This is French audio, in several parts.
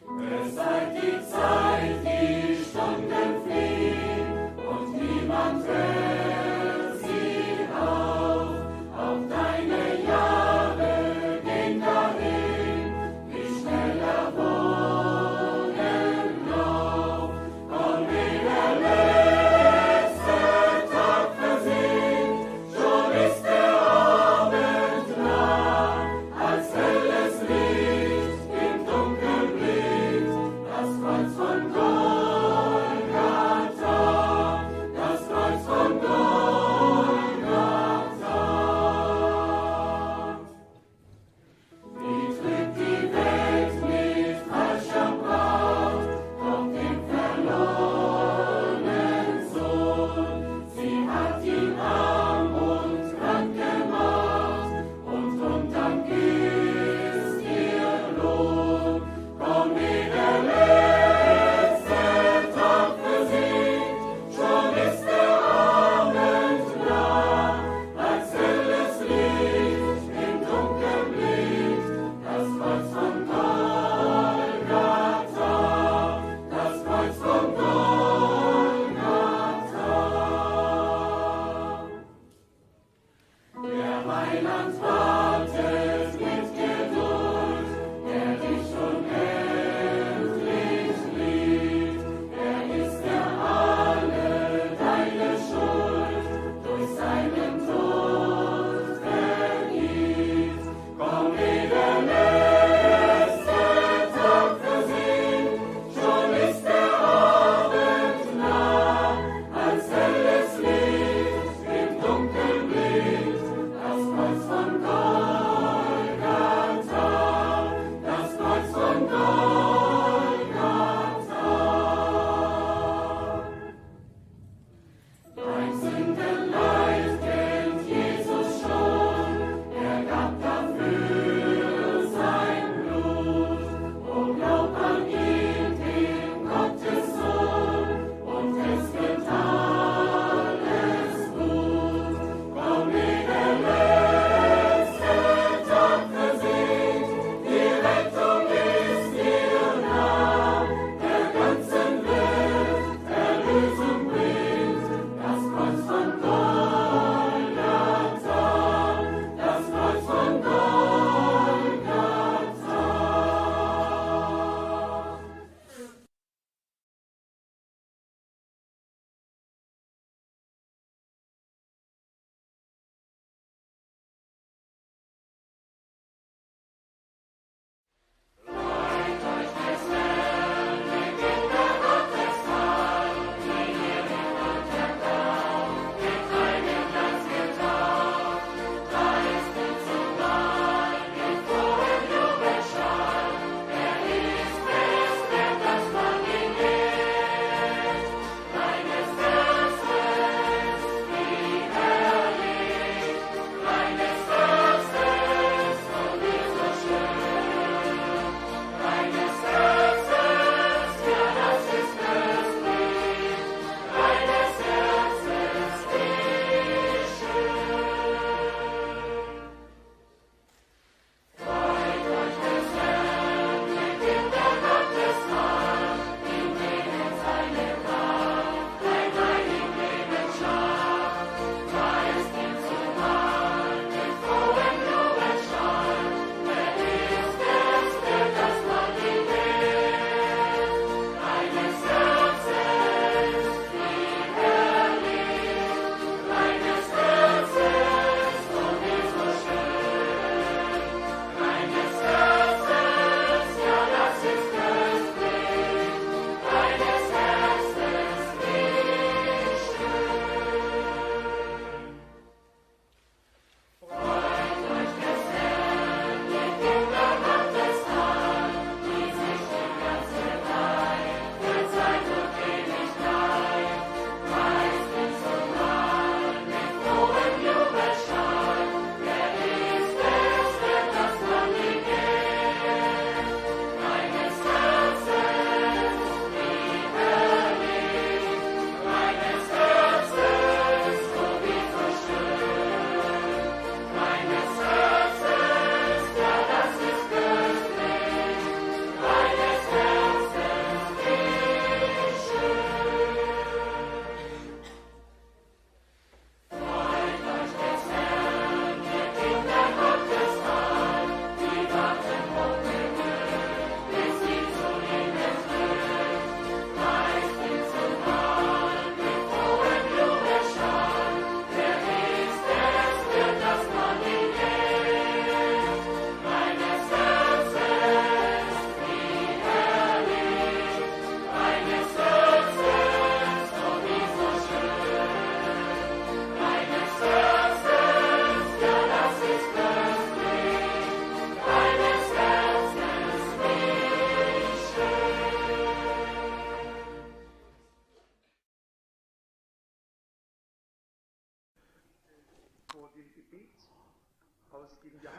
Es sei die Zeit, die Stunden fliehen und niemand hält sie auf. Auch deine Jahre gehen dahin, wie schneller Wogenlauf. Komm, ehe der letzte Tag versinkt, schon ist der Abend nah, als helles Licht im Dunkel blinkt, das Kreuz von Gott.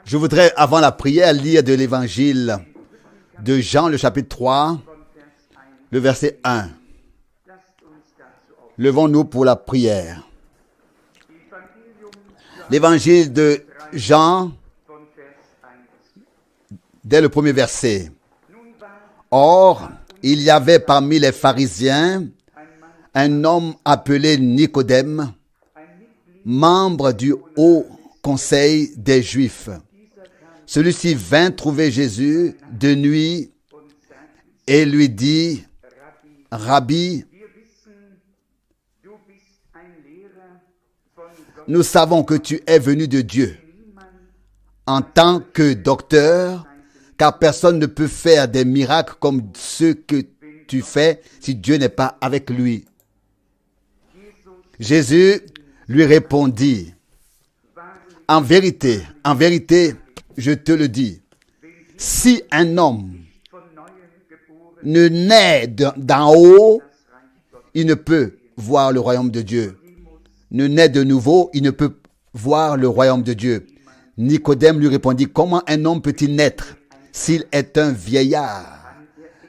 Je voudrais, avant la prière, lire de l'évangile de Jean, le chapitre 3, le verset 1. Levons-nous pour la prière. L'évangile de Jean, dès le premier verset. Or, il y avait parmi les pharisiens un homme appelé Nicodème, membre du haut conseil des Juifs. Celui-ci vint trouver Jésus de nuit et lui dit, « Rabbi, nous savons que tu es venu de Dieu en tant que docteur, car personne ne peut faire des miracles comme ceux que tu fais si Dieu n'est pas avec lui. » Jésus lui répondit, « En vérité, je te le dis, si un homme ne naît d'en haut, il ne peut voir le royaume de Dieu. Ne naît de nouveau, il ne peut voir le royaume de Dieu. » Nicodème lui répondit, « Comment un homme peut-il naître s'il est un vieillard?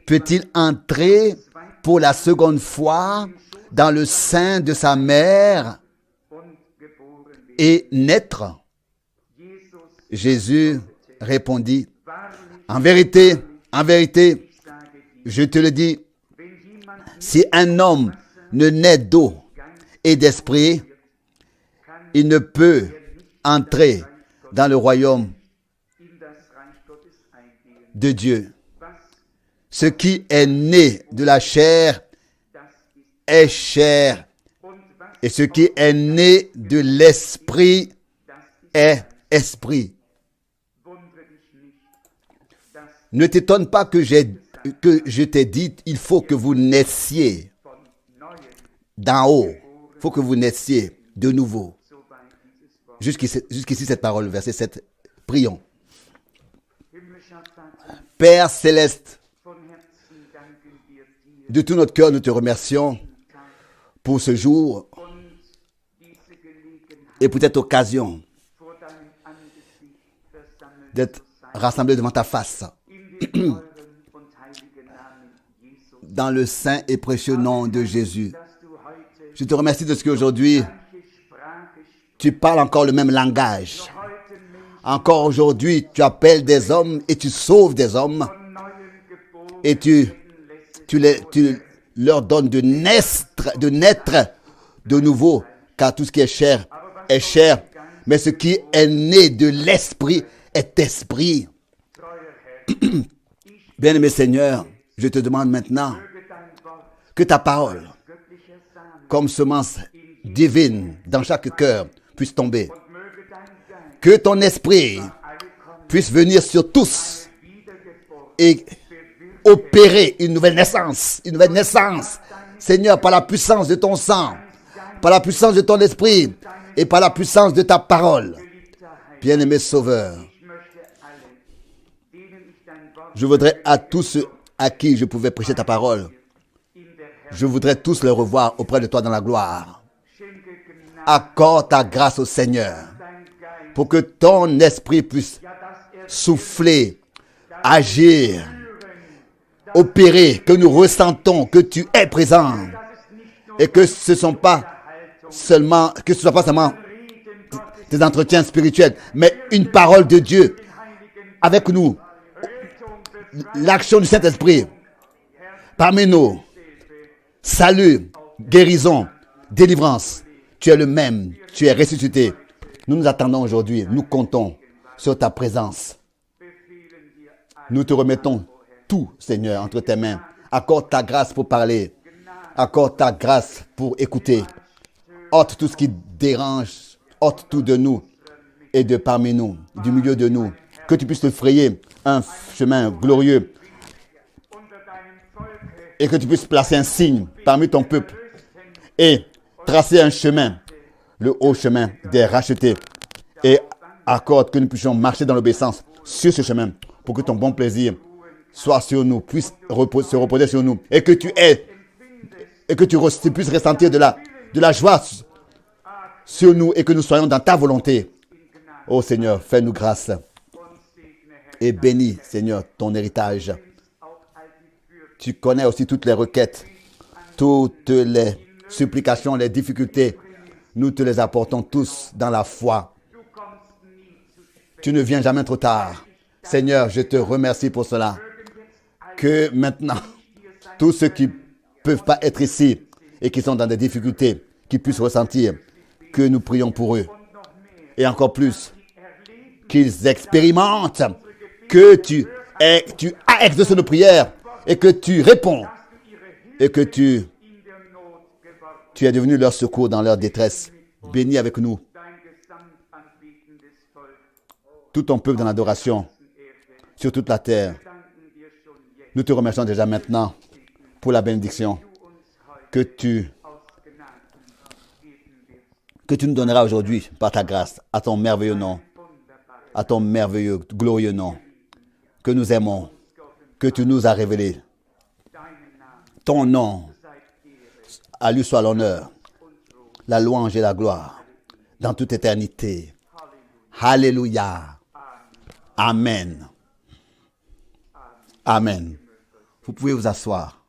Peut-il entrer pour la seconde fois dans le sein de sa mère et naître? » Jésus répondit, « En vérité, je te le dis, si un homme ne naît d'eau et d'esprit, il ne peut entrer dans le royaume de Dieu. Ce qui est né de la chair est chair, et ce qui est né de l'esprit est esprit. » Ne t'étonne pas que je t'ai dit, il faut que vous naissiez d'en haut. Il faut que vous naissiez de nouveau. Jusqu'ici cette parole, verset 7. Prions. Père céleste, de tout notre cœur, nous te remercions pour ce jour et pour cette occasion d'être rassemblés devant ta face. Dans le saint et précieux nom de Jésus. Je te remercie de ce qu'aujourd'hui, tu parles encore le même langage. Encore aujourd'hui, tu appelles des hommes et tu sauves des hommes. Et tu leur donnes de naître de nouveau. Car tout ce qui est chair. Mais ce qui est né de l'esprit est esprit. Bien-aimé Seigneur, je te demande maintenant que ta parole, comme semence divine dans chaque cœur, puisse tomber. Que ton esprit puisse venir sur tous et opérer une nouvelle naissance. Seigneur, par la puissance de ton sang, par la puissance de ton esprit et par la puissance de ta parole. Bien-aimé Sauveur, je voudrais à tous ceux à qui je pouvais prêcher ta parole, je voudrais tous les revoir auprès de toi dans la gloire. Accorde ta grâce au Seigneur pour que ton esprit puisse souffler, agir, opérer, que nous ressentons que tu es présent et que ce ne soit pas seulement des entretiens spirituels, mais une parole de Dieu avec nous. L'action du Saint-Esprit parmi nous. Salut, guérison, délivrance. Tu es le même, tu es ressuscité. Nous nous attendons aujourd'hui, nous comptons sur ta présence. Nous te remettons tout, Seigneur, entre tes mains. Accorde ta grâce pour parler. Accorde ta grâce pour écouter. Ôte tout ce qui dérange. Ôte tout de nous et de parmi nous, du milieu de nous. Que tu puisses te frayer un chemin glorieux et que tu puisses placer un signe parmi ton peuple et tracer un chemin, le haut chemin des rachetés, et accorde que nous puissions marcher dans l'obéissance sur ce chemin pour que ton bon plaisir soit sur nous, puisse se reposer sur nous et que tu puisses ressentir de la joie sur nous et que nous soyons dans ta volonté. Oh Seigneur, fais-nous grâce et bénis, Seigneur, ton héritage. Tu connais aussi toutes les requêtes, toutes les supplications, les difficultés. Nous te les apportons tous dans la foi. Tu ne viens jamais trop tard. Seigneur, je te remercie pour cela. Que maintenant, tous ceux qui ne peuvent pas être ici et qui sont dans des difficultés, qui puissent ressentir que nous prions pour eux. Et encore plus, qu'ils expérimentent que tu as exaucé nos prières et que tu réponds et que tu es devenu leur secours dans leur détresse. Bénis avec nous tout ton peuple dans l'adoration sur toute la terre. Nous te remercions déjà maintenant pour la bénédiction que tu nous donneras aujourd'hui par ta grâce, à ton merveilleux nom, à ton merveilleux, glorieux nom, que nous aimons, que tu nous as révélé. Ton nom, à lui soit l'honneur, la louange et la gloire, dans toute éternité. Alléluia. Amen. Amen. Vous pouvez vous asseoir.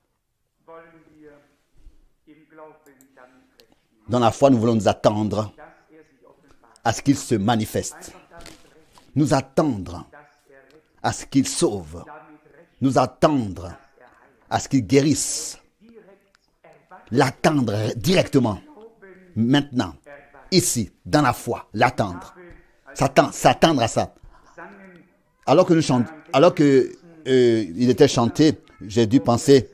Dans la foi, nous voulons nous attendre à ce qu'il se manifeste. Nous attendre à ce qu'il sauve. Nous attendre à ce qu'il guérisse. L'attendre directement. Maintenant. Ici. Dans la foi. L'attendre. S'attendre à ça. Alors que nous chantons, il était chanté, j'ai dû penser,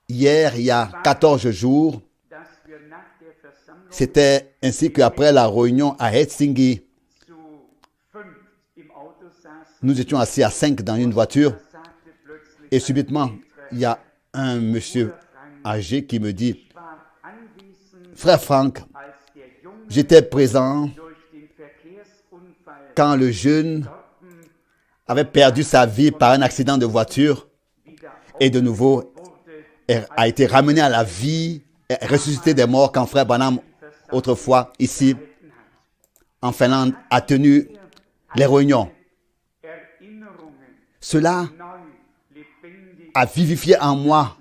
hier, il y a 14 jours, c'était ainsi qu'après la réunion à Helsinki, nous étions assis à 5 dans une voiture et subitement, il y a un monsieur âgé qui me dit, « Frère Franck, j'étais présent quand le jeune avait perdu sa vie par un accident de voiture et de nouveau a été ramené à la vie, ressuscité des morts quand Frère Branham, autrefois ici en Finlande, a tenu les réunions. Cela a vivifié en moi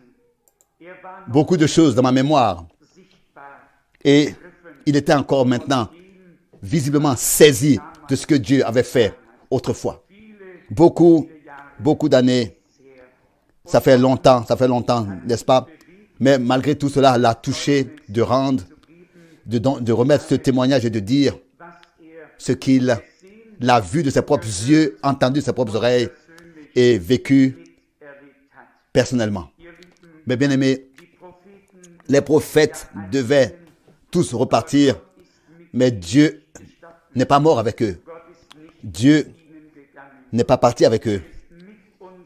beaucoup de choses dans ma mémoire et il était encore maintenant visiblement saisi de ce que Dieu avait fait autrefois. Beaucoup d'années, ça fait longtemps, n'est-ce pas? Mais malgré tout cela, l'a touché de rendre, de remettre ce témoignage et de dire ce qu'il a vu de ses propres yeux, entendu de ses propres oreilles et vécu personnellement. Mais bien aimés, les prophètes devaient tous repartir, mais Dieu n'est pas mort avec eux. Dieu n'est pas parti avec eux.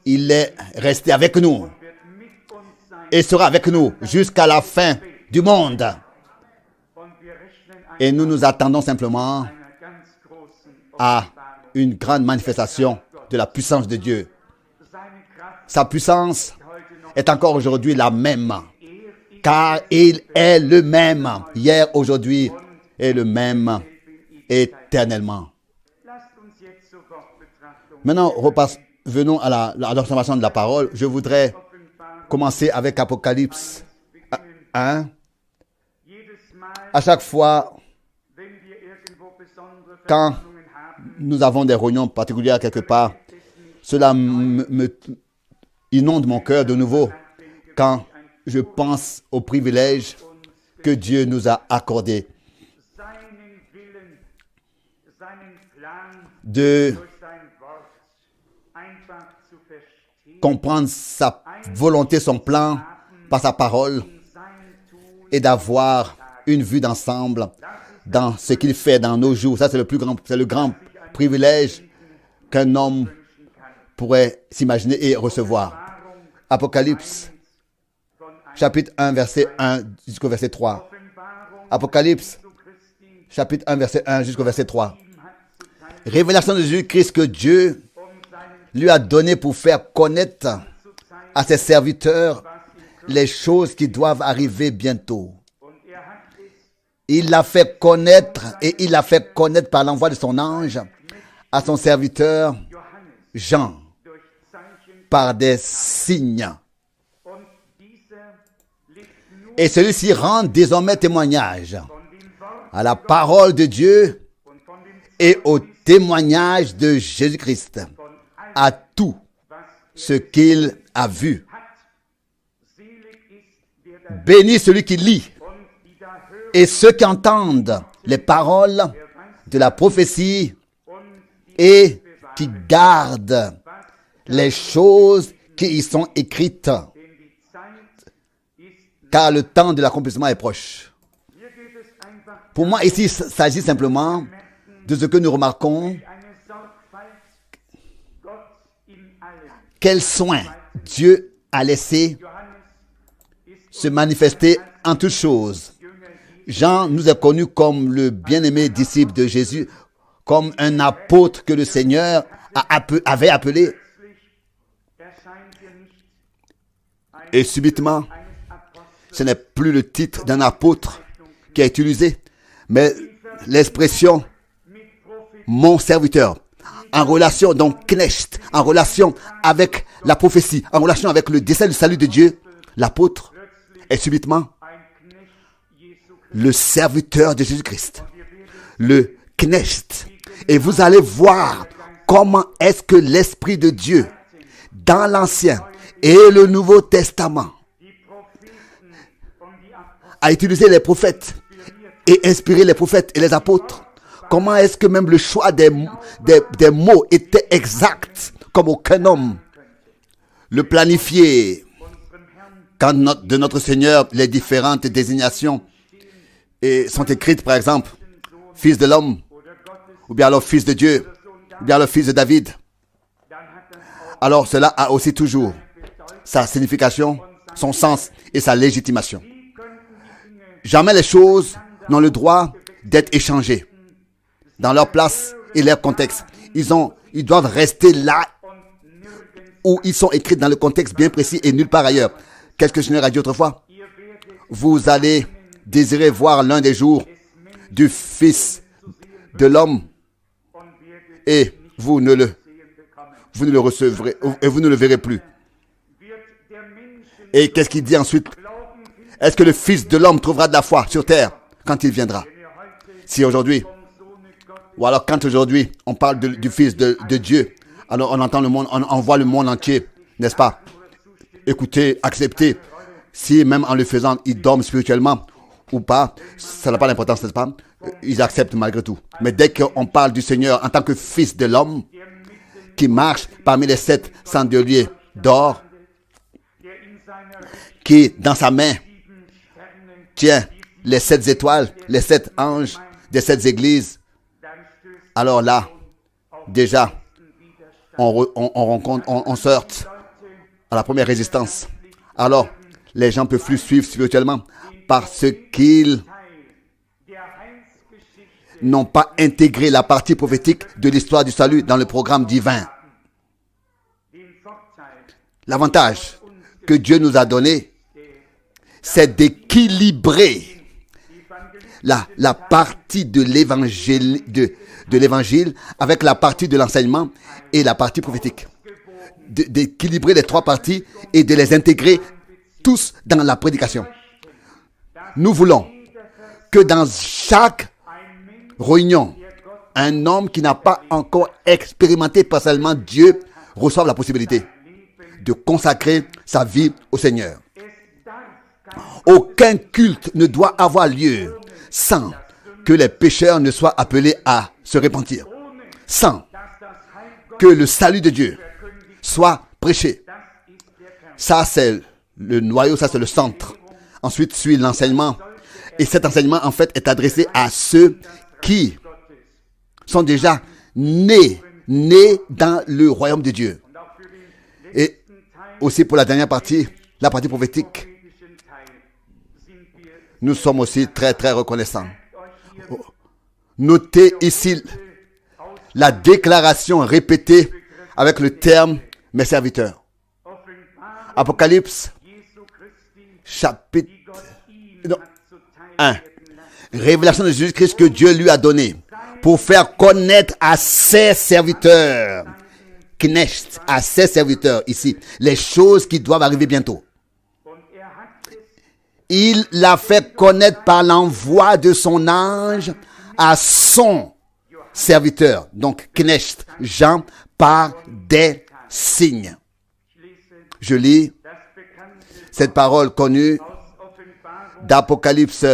Il est resté avec nous et sera avec nous jusqu'à la fin du monde. Et nous nous attendons simplement à une grande manifestation de la puissance de Dieu. Sa puissance est encore aujourd'hui la même, car il est le même hier, aujourd'hui et le même éternellement. Maintenant, venons à l'observation de la parole. Je voudrais commencer avec Apocalypse 1. À chaque fois, quand nous avons des réunions particulières quelque part, cela inonde mon cœur de nouveau quand je pense au privilège que Dieu nous a accordé de comprendre sa volonté, son plan par sa parole et d'avoir une vue d'ensemble dans ce qu'il fait dans nos jours. Ça, c'est le grand privilège qu'un homme pourrait s'imaginer et recevoir. Apocalypse, chapitre 1, verset 1 jusqu'au verset 3. Apocalypse, chapitre 1, verset 1 jusqu'au verset 3. Révélation de Jésus-Christ que Dieu lui a donné pour faire connaître à ses serviteurs les choses qui doivent arriver bientôt. Il l'a fait connaître et il l'a fait connaître par l'envoi de son ange à son serviteur Jean par des signes. Et celui-ci rend désormais témoignage à la parole de Dieu et au témoignage de Jésus-Christ, à tout ce qu'il a vu. Béni celui qui lit et ceux qui entendent les paroles de la prophétie et qui gardent les choses qui y sont écrites, car le temps de l'accomplissement est proche. Pour moi, ici, il s'agit simplement de ce que nous remarquons, quel soin Dieu a laissé se manifester en toutes choses. Jean nous est connu comme le bien-aimé disciple de Jésus, comme un apôtre que le Seigneur avait appelé. Et subitement, ce n'est plus le titre d'un apôtre qui est utilisé, mais l'expression « mon serviteur », en relation, donc Knecht, en relation avec la prophétie, en relation avec le dessein du salut de Dieu, l'apôtre est subitement le serviteur de Jésus-Christ, le Knecht. Et vous allez voir comment est-ce que l'Esprit de Dieu, dans l'Ancien et le Nouveau Testament, a utilisé les prophètes et inspiré les prophètes et les apôtres. Comment est-ce que même le choix des mots était exact, comme aucun homme le planifiait. Quand de notre Seigneur, les différentes désignations sont écrites, par exemple, fils de l'homme, ou bien alors fils de Dieu, ou bien alors fils de David. Alors cela a aussi toujours sa signification, son sens et sa légitimation. Jamais les choses n'ont le droit d'être échangées dans leur place et leur contexte. Ils doivent rester là où ils sont écrits dans le contexte bien précis et nulle part ailleurs. Qu'est-ce que le Seigneur a dit autrefois? Vous allez désirer voir l'un des jours du Fils de l'homme et vous ne le recevrez et vous ne le verrez plus. Et qu'est-ce qu'il dit ensuite? Est-ce que le Fils de l'homme trouvera de la foi sur terre quand il viendra? Si aujourd'hui, ou alors quand aujourd'hui on parle du Fils de Dieu, alors on entend le monde, on voit le monde entier, n'est-ce pas? Écoutez, acceptez. Si même en le faisant, ils dorment spirituellement ou pas, ça n'a pas d'importance, n'est-ce pas? Ils acceptent malgré tout. Mais dès qu'on parle du Seigneur en tant que Fils de l'homme, qui marche parmi les 7 chandeliers d'or, qui dans sa main tient les 7 étoiles, les 7 anges des 7 églises, alors là, déjà, on se heurte à la première résistance. Alors, les gens ne peuvent plus suivre spirituellement parce qu'ils n'ont pas intégré la partie prophétique de l'histoire du salut dans le programme divin. L'avantage que Dieu nous a donné, c'est d'équilibrer la partie de l'évangile avec la partie de l'enseignement et la partie prophétique. D'équilibrer les 3 parties et de les intégrer tous dans la prédication. Nous voulons que dans chaque réunion, un homme qui n'a pas encore expérimenté personnellement Dieu reçoive la possibilité de consacrer sa vie au Seigneur. Aucun culte ne doit avoir lieu sans que les pécheurs ne soient appelés à se repentir, sans que le salut de Dieu soit prêché. Ça, c'est le noyau, ça, c'est le centre. Ensuite, suit l'enseignement. Et cet enseignement, en fait, est adressé à ceux qui sont déjà nés dans le royaume de Dieu. Et aussi pour la dernière partie, la partie prophétique, nous sommes aussi très, très reconnaissants. Notez ici la déclaration répétée avec le terme « mes serviteurs ». Apocalypse, chapitre 1. Révélation de Jésus-Christ que Dieu lui a donnée pour faire connaître à ses serviteurs Knecht, à ses serviteurs ici, les choses qui doivent arriver bientôt. Il l'a fait connaître par l'envoi de son ange à son serviteur, donc Knecht, Jean, par des signes. Je lis cette parole connue d'Apocalypse,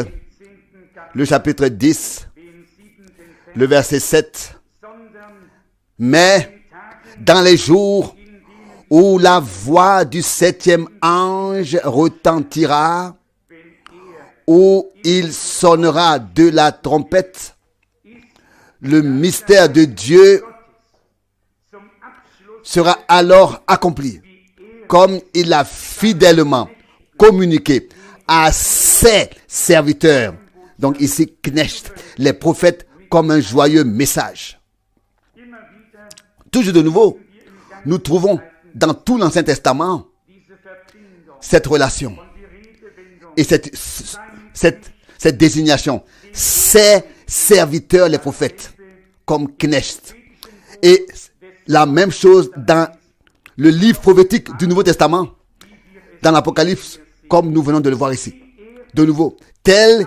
le chapitre 10, le verset 7. Mais dans les jours où la voix du septième ange retentira, où il sonnera de la trompette, le mystère de Dieu sera alors accompli, comme il a fidèlement communiqué à ses serviteurs. Donc ici, Knecht, les prophètes, comme un joyeux message. Toujours de nouveau, nous trouvons dans tout l'Ancien Testament cette relation et cette désignation. Ses serviteurs, les prophètes, comme Knecht. Et la même chose dans le livre prophétique du Nouveau Testament, dans l'Apocalypse, comme nous venons de le voir ici. De nouveau, tel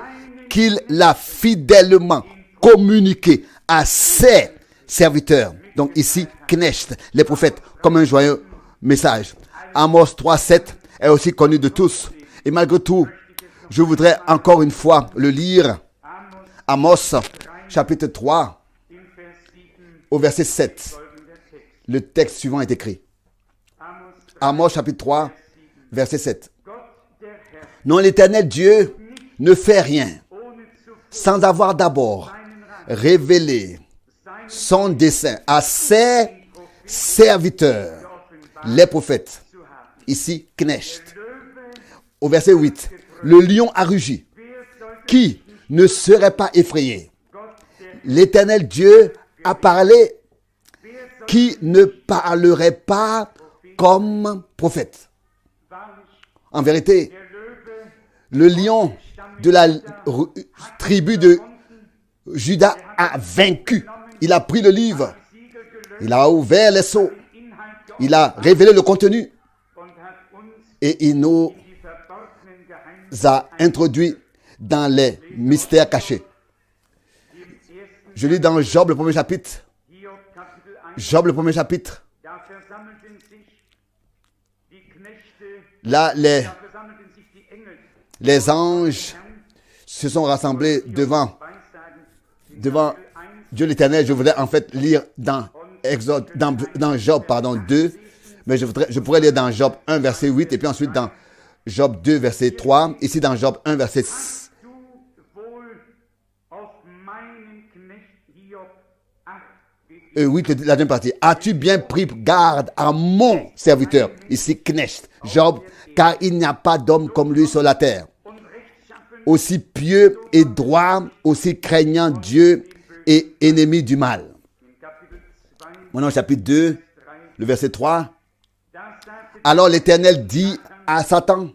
qu'il l'a fidèlement communiqué à ses serviteurs. Donc ici, Knecht, les prophètes, comme un joyeux message. Amos 3:7 est aussi connu de tous. Et malgré tout, je voudrais encore une fois le lire. Amos, chapitre 3, au verset 7. Le texte suivant est écrit. Amos, chapitre 3, verset 7. Non, l'Éternel Dieu ne fait rien sans avoir d'abord révélé son dessein à ses serviteurs, les prophètes. Ici, Knecht. Au verset 8. Le lion a rugi. Qui ne serait pas effrayé? L'Éternel Dieu a parlé. Qui ne parlerait pas comme prophète? En vérité, le lion de la tribu de Juda a vaincu. Il a pris le livre. Il a ouvert les sceaux. Il a révélé le contenu. Et il nous a introduits dans les mystères cachés. Je lis dans Job, le premier chapitre. Job, le premier chapitre. Là, les anges se sont rassemblés devant Dieu l'Éternel. Je voudrais en fait lire dans Job 2, mais je pourrais lire dans Job 1, verset 8, et puis ensuite dans Job 2, verset 3, ici dans Job 1, verset 8, la deuxième partie. As-tu bien pris garde à mon serviteur, ici Knecht, Job, car il n'y a pas d'homme comme lui sur la terre, aussi pieux et droit, aussi craignant Dieu et ennemi du mal. Maintenant, chapitre 2, le verset 3. Alors l'Éternel dit à Satan,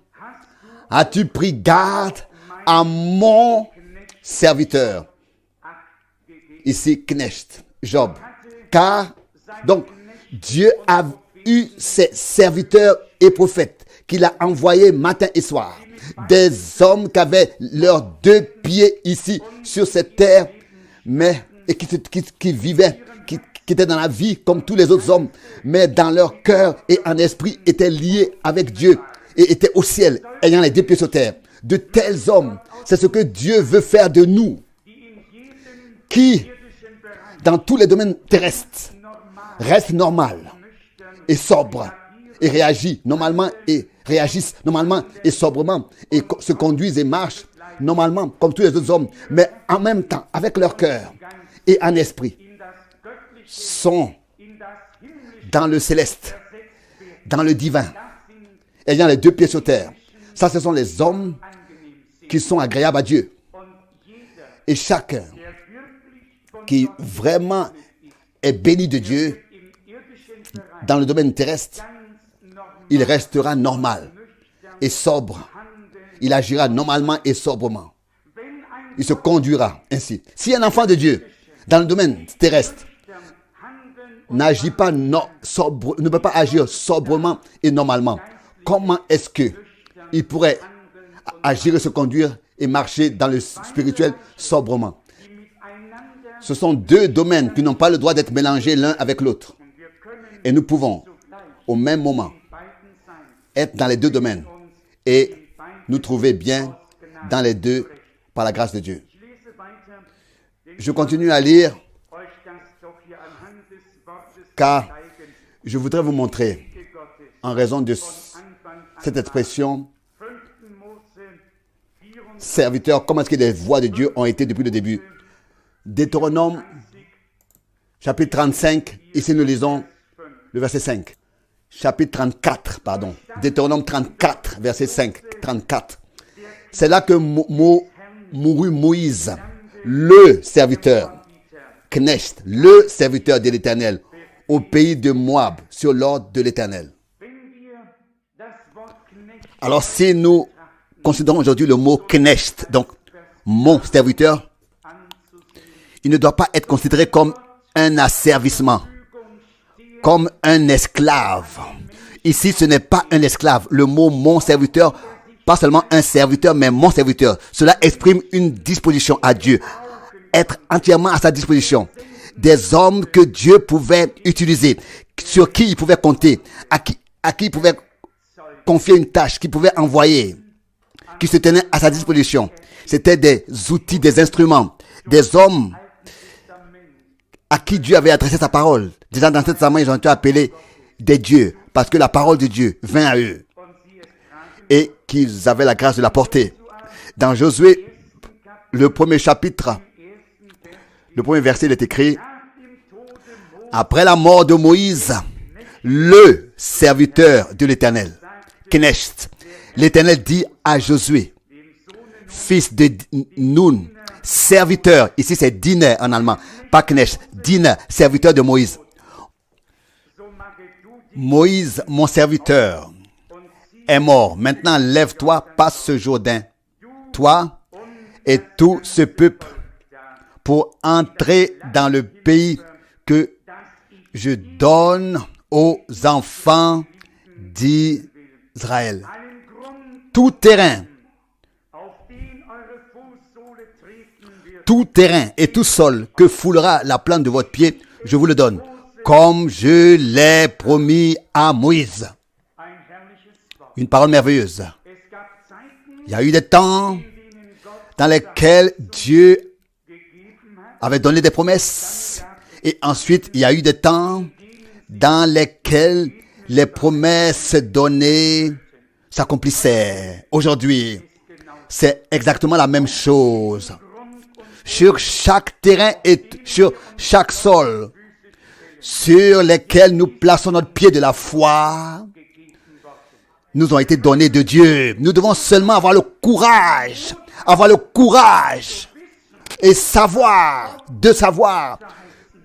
as-tu pris garde à mon serviteur? Ici, Knecht, Job. Car, donc, Dieu a eu ses serviteurs et prophètes qu'il a envoyés matin et soir. Des hommes qui avaient leurs deux pieds ici, sur cette terre, mais et qui vivaient, qui étaient dans la vie comme tous les autres hommes, mais dans leur cœur et en esprit étaient liés avec Dieu et étaient au ciel, ayant les deux pieds sur terre. De tels hommes, c'est ce que Dieu veut faire de nous, qui, dans tous les domaines terrestres, restent normal et sobre et réagissent normalement et sobrement et se conduisent et marchent normalement comme tous les autres hommes, mais en même temps avec leur cœur et en esprit sont dans le céleste, dans le divin, ayant les deux pieds sur terre. Ça, ce sont les hommes qui sont agréables à Dieu. Et chacun qui vraiment est béni de Dieu dans le domaine terrestre, il restera normal et sobre. Il agira normalement et sobrement. Il se conduira ainsi. Si un enfant de Dieu, dans le domaine terrestre, n'agit pas ne peut pas agir sobrement et normalement, comment est-ce que il pourrait agir et se conduire et marcher dans le spirituel sobrement? Ce sont deux domaines qui n'ont pas le droit d'être mélangés l'un avec l'autre. Et nous pouvons, au même moment, être dans les deux domaines et nous trouver bien dans les deux par la grâce de Dieu. Je continue à lire car je voudrais vous montrer, en raison de cette expression, serviteur, comment est-ce que les voix de Dieu ont été depuis le début. Deutéronome, chapitre 35, ici nous lisons le verset 5. Chapitre 34, pardon. Deutéronome 34, verset 5. 34. C'est là que mourut Moïse, le serviteur, Knecht, le serviteur de l'Éternel, au pays de Moab, sur l'ordre de l'Éternel. Alors, si nous considérons aujourd'hui le mot Knecht, donc mon serviteur, il ne doit pas être considéré comme un asservissement, comme un esclave. Ici, ce n'est pas un esclave. Le mot mon serviteur, pas seulement un serviteur, mais mon serviteur. Cela exprime une disposition à Dieu, être entièrement à sa disposition. Des hommes que Dieu pouvait utiliser, sur qui il pouvait compter, à qui il pouvait confier une tâche, qu'il pouvait envoyer, qui se tenaient à sa disposition. C'était des outils, des instruments, des hommes à qui Dieu avait adressé sa parole. Déjà dans cette Testament, ils ont été appelés des dieux, parce que la parole de Dieu vint à eux et qu'ils avaient la grâce de la porter. Dans Josué, le premier chapitre, le premier verset, il est écrit: après la mort de Moïse, le serviteur de l'Éternel, Knecht, l'Éternel dit à Josué, fils de Nun, serviteur, ici c'est Diener en allemand, pas Knecht, Diener, serviteur de Moïse. Moïse, mon serviteur, est mort. Maintenant, lève-toi, passe ce Jourdain, toi et tout ce peuple, pour entrer dans le pays que je donne aux enfants d'Israël. Tout terrain et tout sol que foulera la plante de votre pied, je vous le donne, comme je l'ai promis à Moïse. Une parole merveilleuse. Il y a eu des temps dans lesquels Dieu avait donné des promesses. Et ensuite, il y a eu des temps dans lesquels les promesses données s'accomplissaient. Aujourd'hui, c'est exactement la même chose. Sur chaque terrain et sur chaque sol sur lesquels nous plaçons notre pied de la foi, nous ont été donnés de Dieu. Nous devons seulement avoir le courage et savoir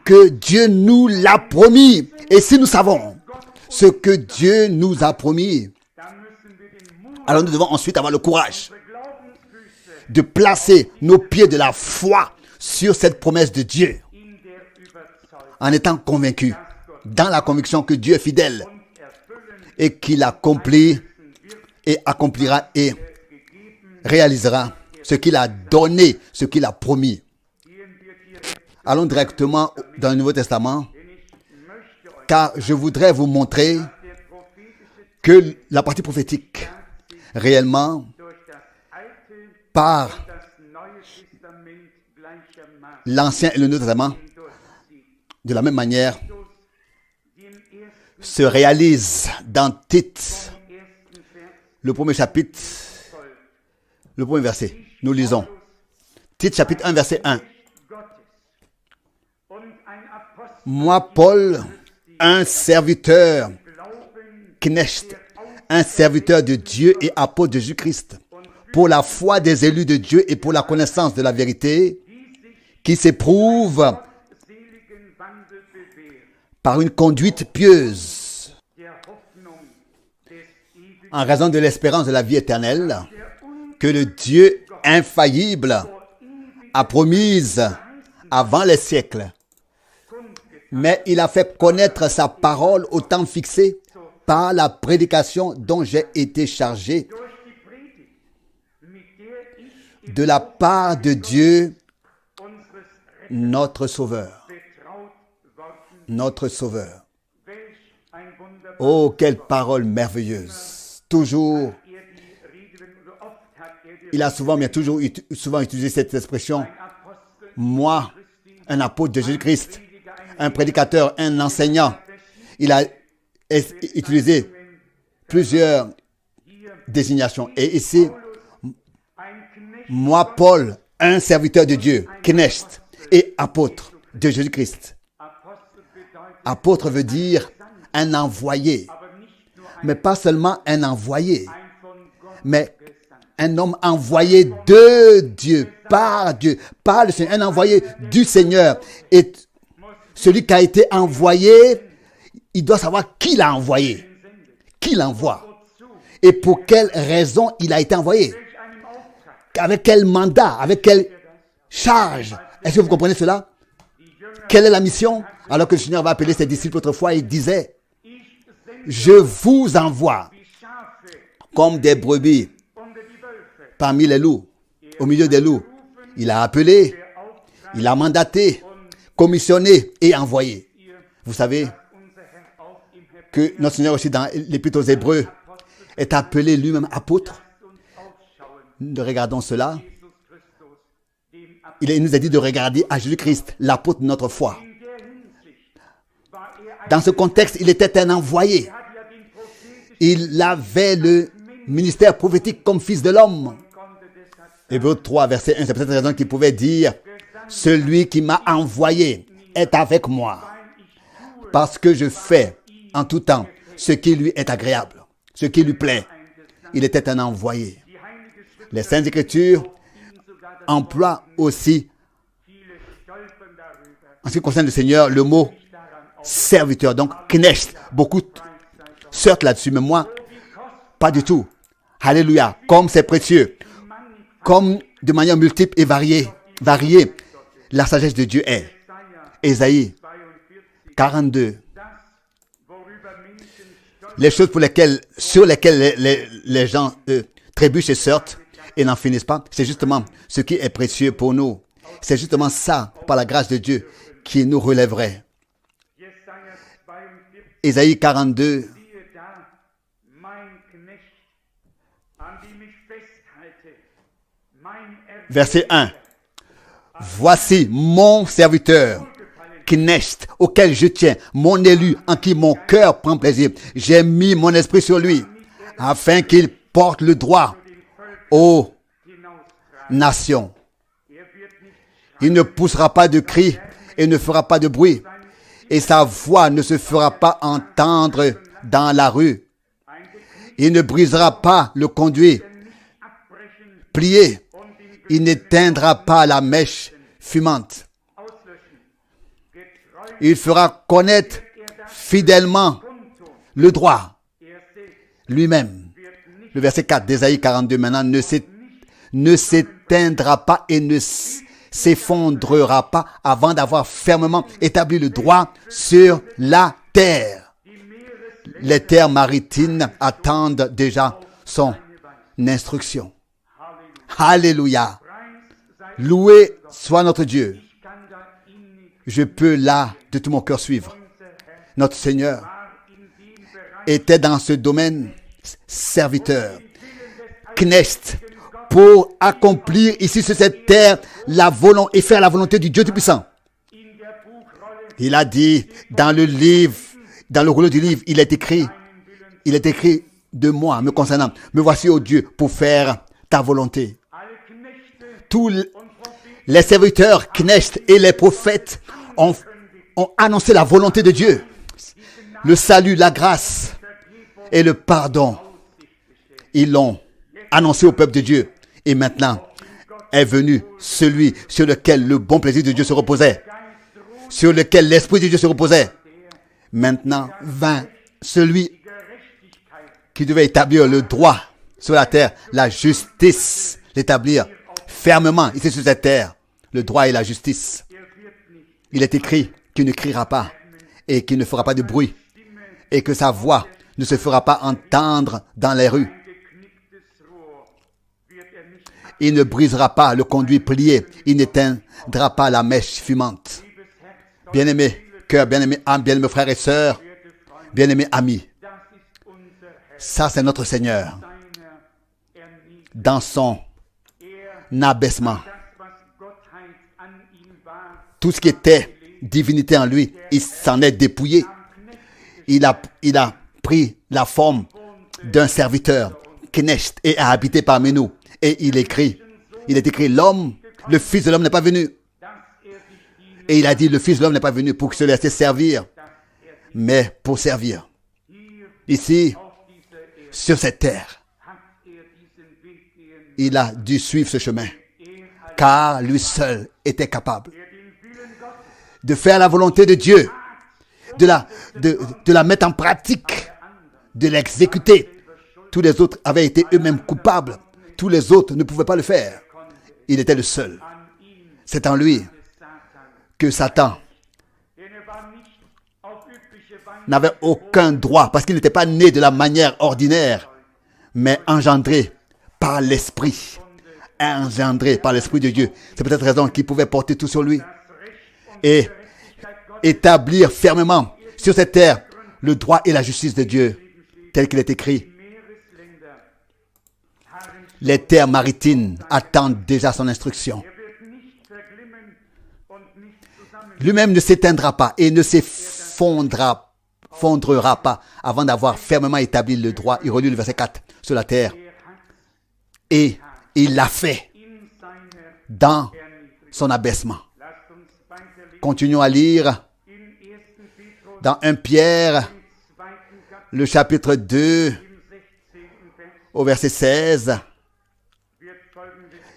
que Dieu nous l'a promis. Et si nous savons ce que Dieu nous a promis, alors nous devons ensuite avoir le courage de placer nos pieds de la foi sur cette promesse de Dieu, en étant convaincus, dans la conviction que Dieu est fidèle et qu'il accomplit et accomplira et réalisera ce qu'il a donné, ce qu'il a promis. Allons directement dans le Nouveau Testament, car je voudrais vous montrer que la partie prophétique, réellement, par l'Ancien et le Nouveau Testament, de la même manière, se réalise dans Tite, le premier chapitre, le premier verset. Nous lisons. Tite chapitre 1, verset 1. Moi, Paul, un serviteur, Knecht, un serviteur de Dieu et apôtre de Jésus-Christ, pour la foi des élus de Dieu et pour la connaissance de la vérité, qui s'éprouve par une conduite pieuse, en raison de l'espérance de la vie éternelle, que le Dieu infaillible a promise avant les siècles. Mais il a fait connaître sa parole au temps fixé par la prédication dont j'ai été chargé durch die Predigt, mit der ich de la part de Dieu, unseres Retters notre Sauveur. betraut worden. Notre Sauveur. Welch ein wunderbarer Oh, quelle parole merveilleuse. Toujours, die Rede, so oft hat die il a souvent, mais toujours souvent utilisé cette expression. Apostel Moi, un apôtre de Jésus-Christ, un prédicateur, un enseignant. Il a utilisé plusieurs désignations. Et ici, ein Knecht, moi, Paul, un serviteur de Dieu, Knecht et apôtre de Jésus-Christ. Apostel bedeutet Apôtre veut dire un envoyé, aber nicht nur mais pas seulement un envoyé, ein von Gott mais un homme envoyé de Dieu, par le Seigneur, un envoyé du Seigneur. Et celui qui a été envoyé, il doit savoir qui l'a envoyé, qui l'envoie, et pour quelle raison il a été envoyé, welch einem Auftrag. avec quel mandat, avec quelle charge. Est-ce que vous comprenez cela? Die Jünger, Quelle est la mission? Alors que le Seigneur va appeler ses disciples autrefois, il disait, ich sende je vous envoie wie Schafe comme des brebis unter die Wölfe. parmi les loups, au milieu des loups. Il a appelé, Der Auftrag, il a mandaté, commissionné et envoyé. ihr, Vous savez unser Herr auch im Hebräer que notre Seigneur aussi dans l'Épître aux Hébreux est appelé lui-même apôtre. uns aufschauen. Regardons cela. Jesus Christus, dem Il nous a dit de regarder à Jésus-Christ, l'apôtre de notre foi. in der Hinsicht war ein, Dans ce contexte, il était un envoyé. hat ja den prophetischen Il avait le ministère prophétique comme fils de l'homme. konnte deshalb Hébreux 3, verset 1, c'est peut-être la raison qu'il pouvait dire, celui qui m'a envoyé est avec moi, parce que je fais en tout temps ce qui lui est agréable, ce qui lui plaît. Il était un envoyé. die Heilige Schrift Les Saintes Écritures ihn sogar das emploient aussi, viele stolpern darüber, en ce qui concerne le Seigneur, le mot daran auf serviteur, donc Knecht. Beaucoup sortent là-dessus, mais moi, pas du tout. Alléluia. Comme c'est précieux, comme de manière multiple et variée, la sagesse de Dieu est. Ésaïe 42, 42. das, worüber Menschen stolpern, Les choses sur lesquelles les gens trébuchent et sortent et n'en finissent pas, c'est justement ce qui est précieux pour nous. C'est justement ça, par la grâce de Dieu, qui nous relèverait. Jesaja 42, Ésaïe 42, siehe da, mein Knecht, an dem ich festhalte, mein verset 1. Voici mon serviteur, Knecht, auquel je tiens, mon élu, en qui mon cœur prend plaisir. J'ai mis mon esprit sur lui, afin qu'il porte le droit aux hinaustragen. nations. Er wird nicht Il ne poussera pas de cris et ne fera pas de bruit, et sa voix ne se fera pas entendre dans la rue. Il ne brisera pas le conduit abbrechen plié. und den Il n'éteindra pas la mèche fumante. auslöschen. Getreu Il fera connaître fidèlement kundtun. le droit Er selbst lui-même. wird nicht Le verset 4 d'Ésaïe 42 maintenant ne s'éteindra pas et ne s'effondrera pas avant d'avoir fermement établi le droit sur la terre. Les terres maritimes attendent déjà son instruction. Alléluia. Loué soit notre Dieu. kann da ihn nicht. Je peux là de tout mon cœur suivre. Unser Herr Notre Seigneur war in dem Bereich était dans ce domaine serviteur, Knecht, pour accomplir ici sur cette terre la volonté et faire la volonté du Dieu Tout-Puissant. in der Buchrolle Il a dit dans le livre, dans le rouleau du livre, il est écrit de moi, me concernant. Me voici, ô Dieu, pour faire ta volonté. alle Knechte Tous und Propheten les serviteurs, Knecht et les prophètes ont annoncé la volonté de Dieu, le salut, la grâce et le pardon. Ils l'ont annoncé au peuple de Dieu. Et maintenant est venu celui sur lequel le bon plaisir de Dieu se reposait, sur lequel l'Esprit de Dieu se reposait. Maintenant vint celui qui devait établir le droit sur la terre, la justice, l'établir fermement ici sur cette terre, le droit et la justice. Il est écrit qu'il ne criera pas et qu'il ne fera pas de bruit et que sa voix ne se fera pas entendre dans les rues. Il ne brisera pas le conduit plié, il n'éteindra pas la mèche fumante. Bien-aimés cœurs, bien-aimés âmes, bien-aimés frères et sœurs, bien-aimés amis, ça c'est notre Seigneur dans son abaissement. Tout ce qui était divinité en lui, il s'en est dépouillé. Il a pris la forme d'un serviteur, Knecht, et a habité parmi nous. Et il est écrit, l'homme, le Fils de l'homme n'est pas venu. Et il a dit, le Fils de l'homme n'est pas venu pour se laisser servir, mais pour servir. Ici, sur cette terre, il a dû suivre ce chemin, car lui seul était capable de faire la volonté de Dieu, de la mettre en pratique, de l'exécuter. Tous les autres avaient été eux-mêmes coupables. Tous les autres ne pouvaient pas le faire. Il était le seul. C'est en lui que Satan n'avait aucun droit, parce qu'il n'était pas né de la manière ordinaire, mais engendré par l'Esprit. Engendré par l'Esprit de Dieu. C'est peut-être raison qu'il pouvait porter tout sur lui et établir fermement sur cette terre le droit et la justice de Dieu, tel qu'il est écrit. Les terres maritimes attendent déjà son instruction. Lui-même ne s'éteindra pas et ne s'effondrera pas avant d'avoir fermement établi le droit. Il relit le verset 4 sur la terre. Et il l'a fait dans son abaissement. Continuons à lire dans 1 Pierre, le chapitre 2, au verset 16.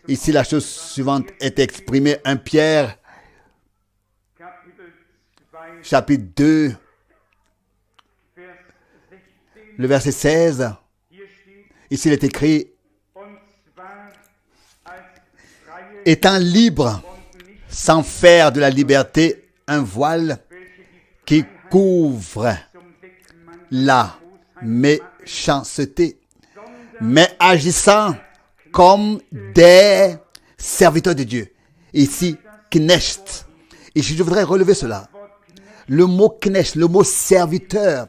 Ici, la chose suivante est exprimée. 1 Pierre, chapitre 2, le verset 16. Ici, il est écrit, étant libre, sans faire de la liberté un voile qui couvre la méchanceté, mais agissant comme des serviteurs de Dieu. Ici, Knecht. Ici, je voudrais relever cela. Le mot Knecht, le mot serviteur,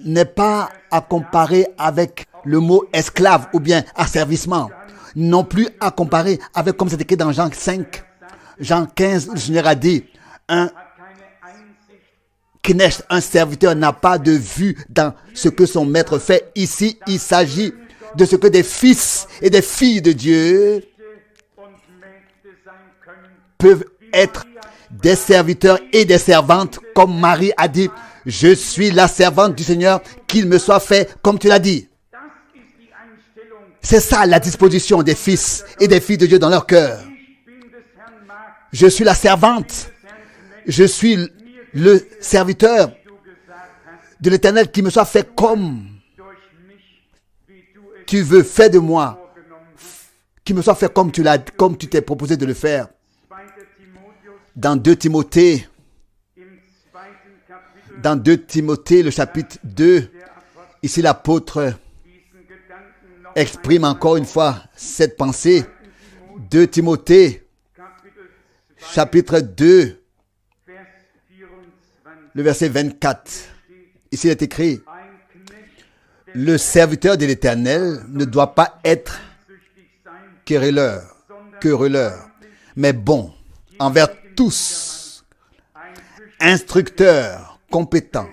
n'est pas à comparer avec le mot esclave ou bien asservissement. Non plus à comparer avec, comme c'est écrit dans Jean 5, Jean 15, le Seigneur a dit, un Knecht, un serviteur, n'a pas de vue dans ce que son maître fait. Ici, il s'agit de ce que des fils et des filles de Dieu peuvent être des serviteurs et des servantes, comme Marie a dit, je suis la servante du Seigneur, qu'il me soit fait comme tu l'as dit. C'est ça la disposition des fils et des filles de Dieu dans leur cœur. Je suis la servante, je suis le serviteur de l'Éternel, qui me soit fait comme tu veux, fais de moi, qui me soit fait comme tu t'es proposé de le faire. Dans 2 Timothée, le chapitre 2, ici l'apôtre exprime encore une fois cette pensée. 2 Timothée, chapitre 2, le verset 24. Ici il est écrit, le serviteur de l'Éternel ne doit pas être querelleur, mais bon envers tous, instructeur, compétent,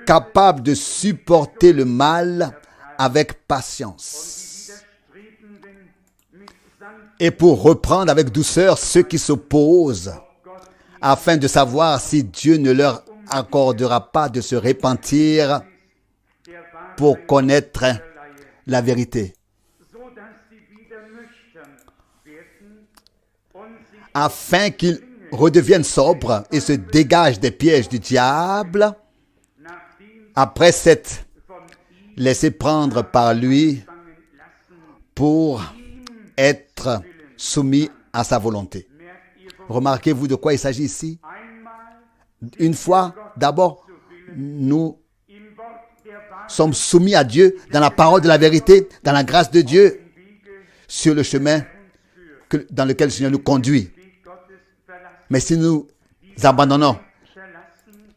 capable de supporter le mal avec patience et pour reprendre avec douceur ceux qui s'opposent, afin de savoir si Dieu ne leur accordera pas de se repentir pour connaître la vérité, afin qu'ils redeviennent sobres et se dégagent des pièges du diable, après s'être laissés prendre par lui pour être soumis à sa volonté. Remarquez-vous de quoi il s'agit ici? Une fois, D'abord, nous sommes soumis à Dieu dans la parole de la vérité, dans la grâce de Dieu, sur le chemin dans lequel le Seigneur nous conduit. Mais si nous abandonnons,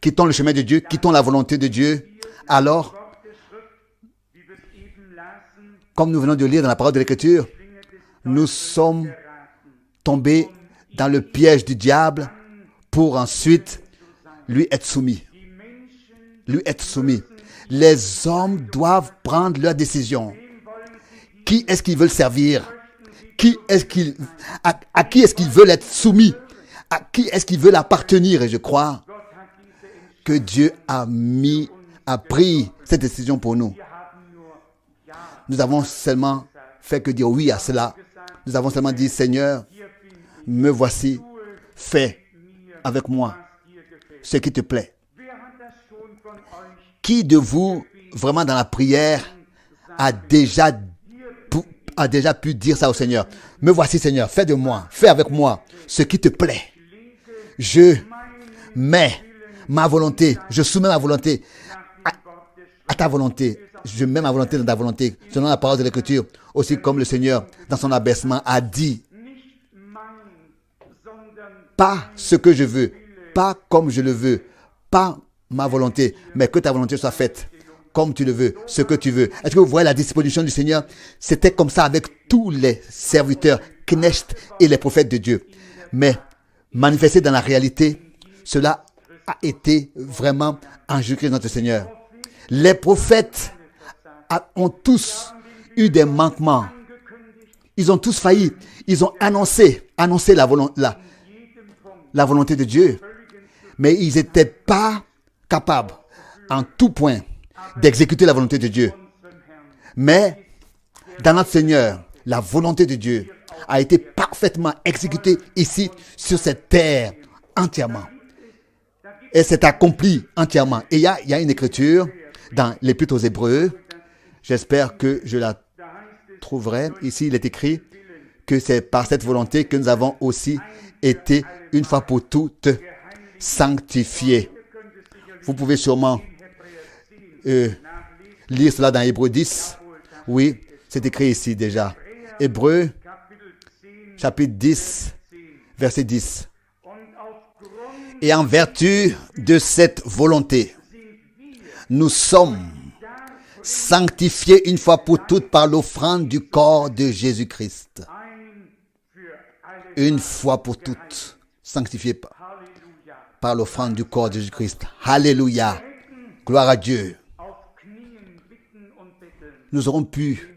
quittons le chemin de Dieu, quittons la volonté de Dieu, alors, comme nous venons de lire dans la parole de l'Écriture, nous sommes tombés dans le piège du diable pour ensuite lui être soumis. Lui être soumis. Les hommes doivent prendre leur décision. Qui est-ce qu'ils veulent servir? À qui est-ce qu'ils veulent être soumis? À qui est-ce qu'ils veulent appartenir? Et je crois que Dieu a pris cette décision pour nous. Nous avons seulement fait que dire oui à cela. Nous avons seulement dit, Seigneur, me voici, fais avec moi ce qui te plaît. Qui de vous, vraiment dans la prière, a déjà pu dire ça au Seigneur? Me voici, Seigneur, fais de moi, fais avec moi ce qui te plaît. Je mets ma volonté, je soumets ma volonté à ta volonté. Je mets ma volonté dans ta volonté, selon la parole de l'Écriture. Aussi comme le Seigneur, dans son abaissement, a dit, pas ce que je veux, pas comme je le veux, pas ma volonté, mais que ta volonté soit faite comme tu le veux, ce que tu veux. Est-ce que vous voyez la disposition du Seigneur? C'était comme ça avec tous les serviteurs, knechts et les prophètes de Dieu. Mais manifesté dans la réalité, cela a été vraiment en Jésus-Christ notre Seigneur. Les prophètes ont tous eu des manquements. Ils ont tous failli. Ils ont annoncé la volonté de Dieu. Mais ils n'étaient pas capables, en tout point, d'exécuter la volonté de Dieu. Mais, dans notre Seigneur, la volonté de Dieu a été parfaitement exécutée ici, sur cette terre, entièrement. Et c'est accompli entièrement. Et il y a une écriture dans l'Épître aux Hébreux. J'espère que je la trouverai. Ici, il est écrit que c'est par cette volonté que nous avons aussi été, une fois pour toutes, sanctifiés. Vous pouvez sûrement lire cela dans Hébreux 10. Oui, c'est écrit ici déjà. Hébreux, chapitre 10, verset 10. Et en vertu de cette volonté, nous sommes sanctifiés une fois pour toutes par l'offrande du corps de Jésus-Christ. Une fois pour toutes, sanctifiés par l'offrande du corps de Jésus-Christ. Alléluia. Gloire à Dieu. Nous aurons pu,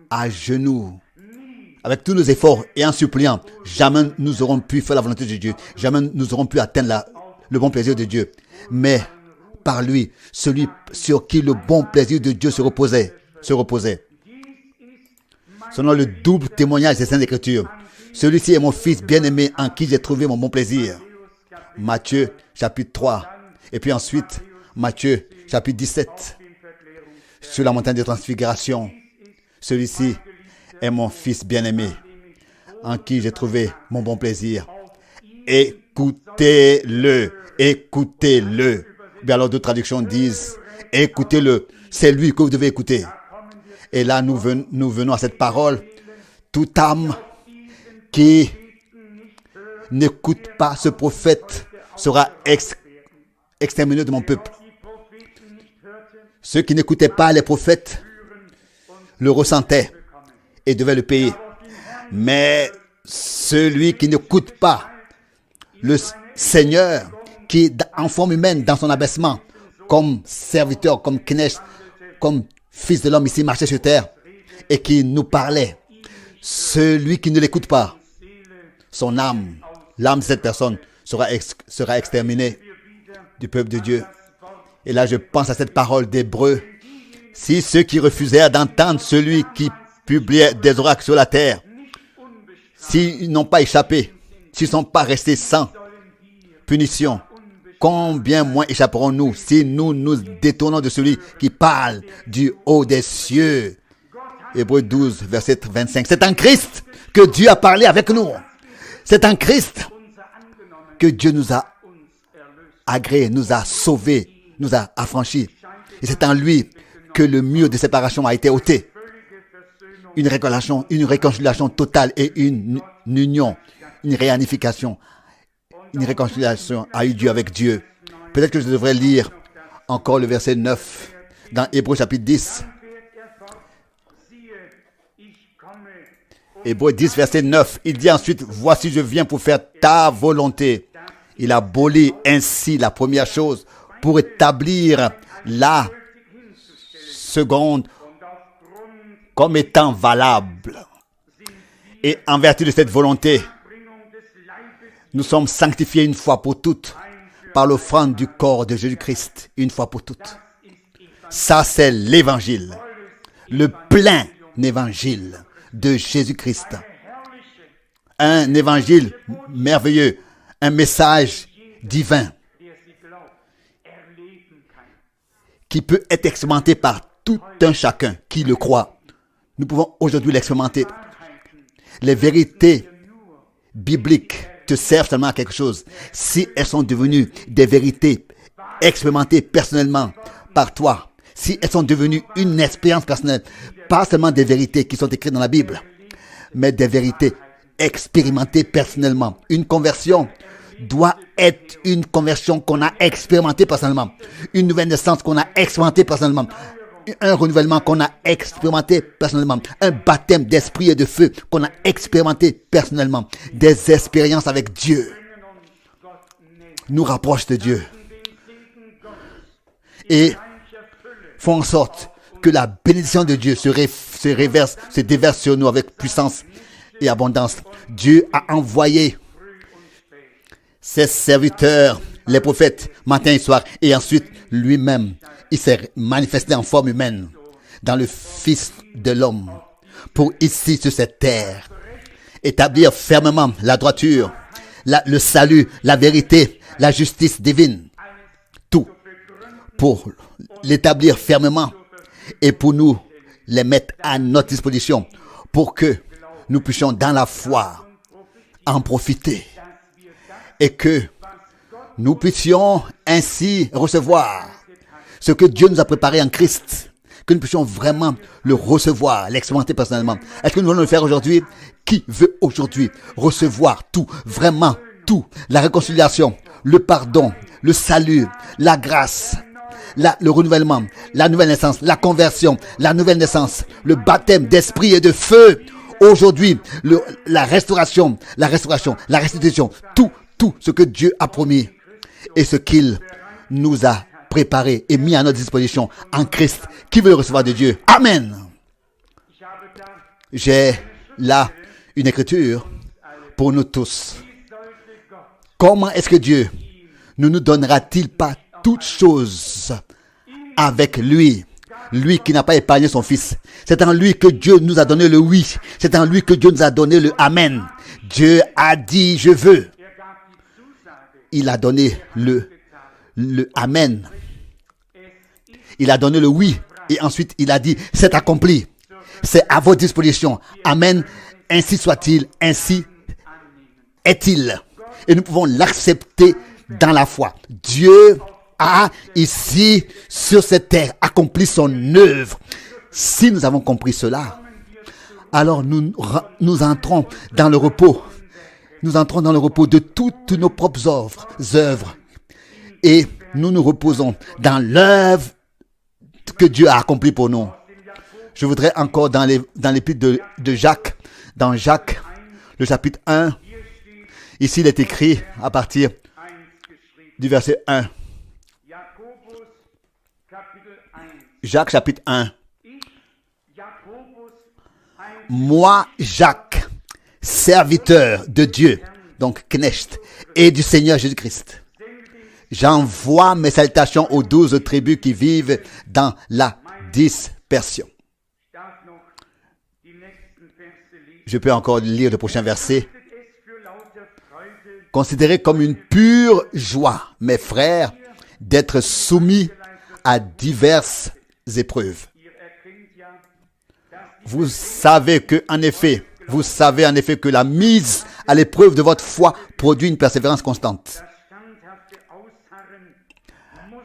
à genoux, avec tous nos efforts et en suppliant, jamais nous aurons pu faire la volonté de Dieu. Jamais nous aurons pu atteindre le bon plaisir de Dieu. Mais par lui, celui sur qui le bon plaisir de Dieu se reposait. Selon le double témoignage des Saintes Écritures. Celui-ci est mon fils bien-aimé en qui j'ai trouvé mon bon plaisir. Matthieu, chapitre 3. Et puis ensuite, Matthieu, chapitre 17. Sur la montagne de transfiguration. Celui-ci est mon fils bien-aimé en qui j'ai trouvé mon bon plaisir. Écoutez-le. Écoutez-le. Bien alors d'autres traductions disent, écoutez-le. C'est lui que vous devez écouter. Et là, nous venons à cette parole. Toute âme qui n'écoute pas ce prophète sera exterminé de mon peuple. Ceux qui n'écoutaient pas les prophètes le ressentaient et devaient le payer. Mais celui qui n'écoute pas le Seigneur, qui est en forme humaine dans son abaissement, comme serviteur, comme knecht, comme fils de l'homme ici, marchait sur terre, et qui nous parlait, celui qui ne l'écoute pas, son âme, l'âme de cette personne sera exterminée du peuple de Dieu. Et là, je pense à cette parole d'Hébreux. Si ceux qui refusèrent d'entendre celui qui publiait des oracles sur la terre, s'ils n'ont pas échappé, s'ils ne sont pas restés sans punition, combien moins échapperons-nous si nous nous détournons de celui qui parle du haut des cieux. Hébreux 12, verset 25. C'est en Christ que Dieu a parlé avec nous. C'est en Christ que Dieu nous a agréé, nous a sauvés, nous a affranchis. Et c'est en lui que le mur de séparation a été ôté. Une réconciliation totale et une union, une réunification, une réconciliation a eu lieu avec Dieu. Peut-être que je devrais lire encore le verset 9 dans Hébreux chapitre 10. Hébreux 10, verset 9. Il dit ensuite, voici je viens pour faire ta volonté. Il abolit ainsi la première chose pour établir la seconde comme étant valable. Et en vertu de cette volonté, nous sommes sanctifiés une fois pour toutes par l'offrande du corps de Jésus-Christ, une fois pour toutes. Ça, c'est l'évangile, le plein évangile de Jésus-Christ. Un évangile merveilleux, un message divin qui peut être expérimenté par tout un chacun qui le croit. Nous pouvons aujourd'hui l'expérimenter. Les vérités bibliques te servent seulement à quelque chose si elles sont devenues des vérités expérimentées personnellement par toi. Si elles sont devenues une expérience personnelle, pas seulement des vérités qui sont écrites dans la Bible, mais des vérités expérimentées personnellement. Une conversion doit être une conversion qu'on a expérimentée personnellement. Une nouvelle naissance qu'on a expérimentée personnellement. Un renouvellement qu'on a expérimenté personnellement. Un baptême d'esprit et de feu qu'on a expérimenté personnellement. Des expériences avec Dieu nous rapprochent de Dieu et font en sorte que la bénédiction de Dieu se déverse sur nous avec puissance et abondance. Dieu a envoyé ses serviteurs, les prophètes, matin et soir, et ensuite lui-même, il s'est manifesté en forme humaine dans le Fils de l'homme pour ici sur cette terre établir fermement la droiture, le salut, la vérité, la justice divine, tout pour l'établir fermement et pour nous les mettre à notre disposition pour que nous puissions dans la foi en profiter et que nous puissions ainsi recevoir ce que Dieu nous a préparé en Christ, que nous puissions vraiment le recevoir, l'expérimenter personnellement. Est-ce que nous allons le faire aujourd'hui? Qui veut aujourd'hui recevoir tout, vraiment tout, la réconciliation, le pardon, le salut, la grâce, le renouvellement, la nouvelle naissance, la conversion, la nouvelle naissance, le baptême d'esprit et de feu. Aujourd'hui, la restauration, la restitution, tout ce que Dieu a promis et ce qu'il nous a préparé et mis à notre disposition en Christ. Qui veut le recevoir de Dieu? Amen. J'ai là une écriture pour nous tous. Comment est-ce que Dieu ne nous donnera-t-il pas toutes choses avec lui? Lui qui n'a pas épargné son fils. C'est en lui que Dieu nous a donné le oui. C'est en lui que Dieu nous a donné le amen. Dieu a dit je veux. Il a donné le amen. Il a donné le oui. Et ensuite il a dit c'est accompli. C'est à votre disposition. Amen. Ainsi soit-il. Ainsi est-il. Et nous pouvons l'accepter dans la foi. Dieu a ici sur cette terre accompli son œuvre. Si nous avons compris cela, alors nous entrons dans le repos. Nous entrons dans le repos de toutes nos propres œuvres. Et nous nous reposons dans l'œuvre que Dieu a accomplie pour nous. Je voudrais encore dans l'épître de Jacques, dans Jacques, le chapitre 1, ici il est écrit à partir du verset 1. Jacques chapitre 1. Moi, Jacques, serviteur de Dieu, donc Knecht, et du Seigneur Jésus-Christ, j'envoie mes salutations aux 12 tribus qui vivent dans la dispersion. Je peux encore lire le prochain verset. Considérez comme une pure joie, mes frères, d'être soumis à diverses épreuves. Vous savez en effet que la mise à l'épreuve de votre foi produit une persévérance constante.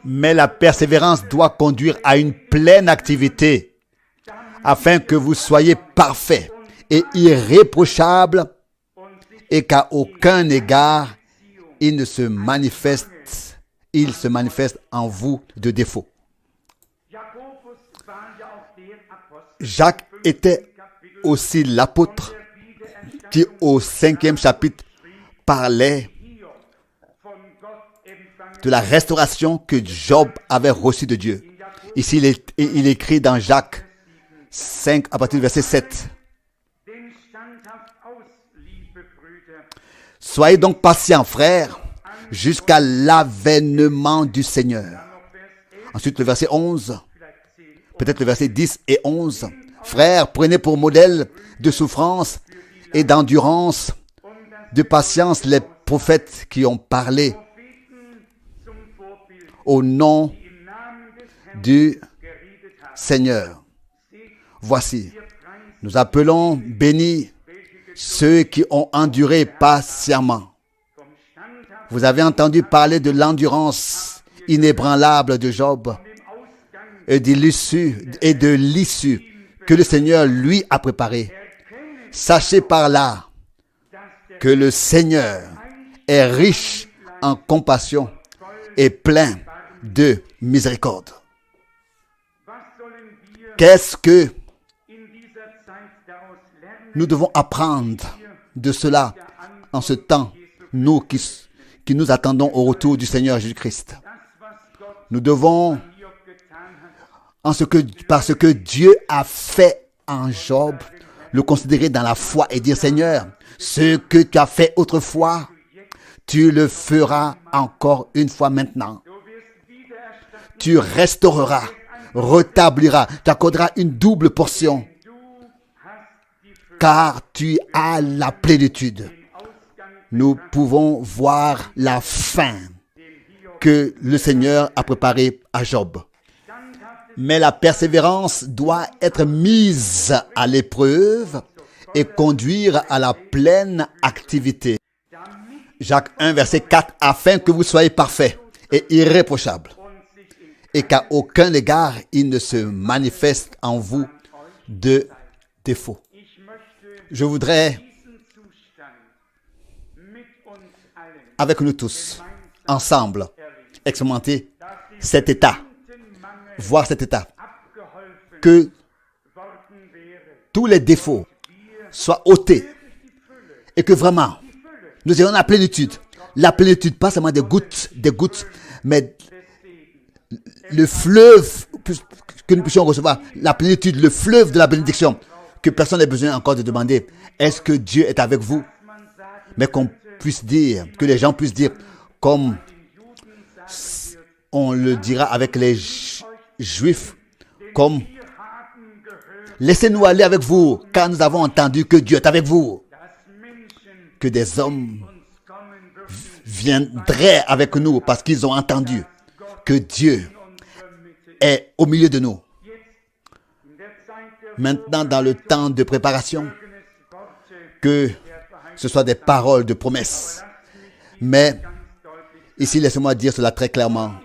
Mais la persévérance doit conduire à une pleine activité, afin que vous soyez parfaits et irréprochables, et qu'à aucun égard il se manifeste en vous de défaut. Jacques était aussi l'apôtre qui, au 5e chapitre, parlait de la restauration que Job avait reçue de Dieu. Ici, il écrit dans Jacques 5, à partir du verset 7. Soyez donc patients, frères, jusqu'à l'avènement du Seigneur. Ensuite, le verset 11, peut-être le verset 10 et 11. Frères, prenez pour modèle de souffrance et d'endurance, de patience les prophètes qui ont parlé au nom du Seigneur. Voici, nous appelons bénis ceux qui ont enduré patiemment. Vous avez entendu parler de l'endurance inébranlable de Job et de l'issue que le Seigneur lui a préparée. Sachez par là que le Seigneur est riche en compassion et plein de miséricorde. Qu'est-ce que nous devons apprendre de cela en ce temps, nous qui nous attendons au retour du Seigneur Jésus-Christ? Nous devons, parce que Dieu a fait en Job, le considérer dans la foi et dire: Seigneur, ce que tu as fait autrefois, tu le feras encore une fois maintenant. Tu restaureras, rétabliras, tu accorderas une double portion, car tu as la plénitude. Nous pouvons voir la fin que le Seigneur a préparée à Job. Mais la persévérance doit être mise à l'épreuve et conduire à la pleine activité. Jacques 1, verset 4, afin que vous soyez parfaits et irréprochables, et qu'à aucun égard il ne se manifeste en vous de défaut. Je voudrais, avec nous tous, ensemble, expérimenter cet état, voir cet état, que tous les défauts soient ôtés et que vraiment nous ayons la plénitude, pas seulement des gouttes, mais le fleuve que nous puissions recevoir, la plénitude, le fleuve de la bénédiction, que personne n'ait besoin encore de demander: est-ce que Dieu est avec vous? Mais qu'on puisse dire, que les gens puissent dire, comme on le dira avec les Juifs, comme: laissez-nous aller avec vous, car nous avons entendu que Dieu est avec vous. Que des hommes viendraient avec nous parce qu'ils ont entendu que Dieu est au milieu de nous. Maintenant, dans le temps de préparation, que ce soit des paroles de promesse. Mais ici, laissez-moi dire cela très clairement.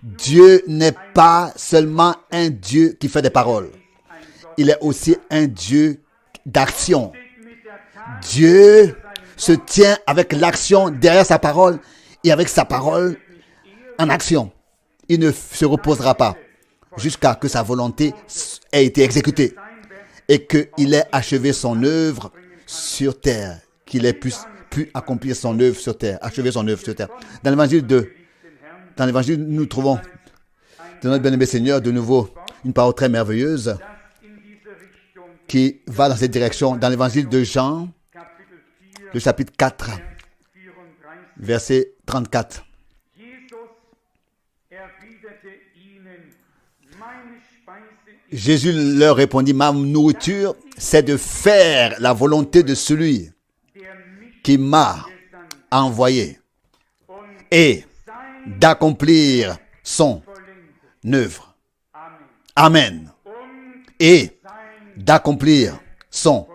Dieu n'est pas seulement un Dieu qui fait des paroles. Il est aussi un Dieu d'action. Dieu se tient avec l'action derrière sa parole et avec sa parole en action. Il ne se reposera pas jusqu'à que sa volonté ait été exécutée et qu'il ait achevé son œuvre sur terre, qu'il ait pu accomplir son œuvre sur terre, achever son œuvre sur terre. Dans l'évangile, nous trouvons de notre bien-aimé Seigneur de nouveau une parole très merveilleuse qui va dans cette direction. Dans l'évangile de Jean, le chapitre 4, verset 34. Jésus leur répondit: ma nourriture, c'est de faire la volonté de celui qui m'a envoyé et d'accomplir son œuvre. Amen. Et d'accomplir son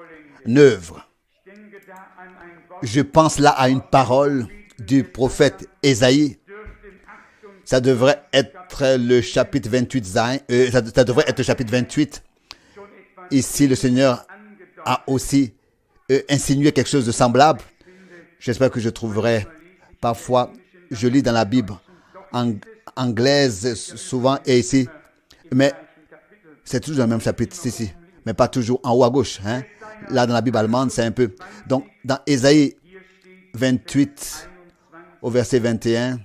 œuvre. Je pense là à une parole du prophète Ésaïe Ça devrait être le chapitre 28. Ça devrait être le chapitre 28. Ici, le Seigneur a aussi insinué quelque chose de semblable. J'espère que je trouverai. Parfois, je lis dans la Bible anglaise souvent et ici, mais c'est toujours dans le même chapitre ici, mais pas toujours en haut à gauche. Hein? Là, dans la Bible allemande, c'est un peu. Donc, dans Ésaïe 28, au verset 21,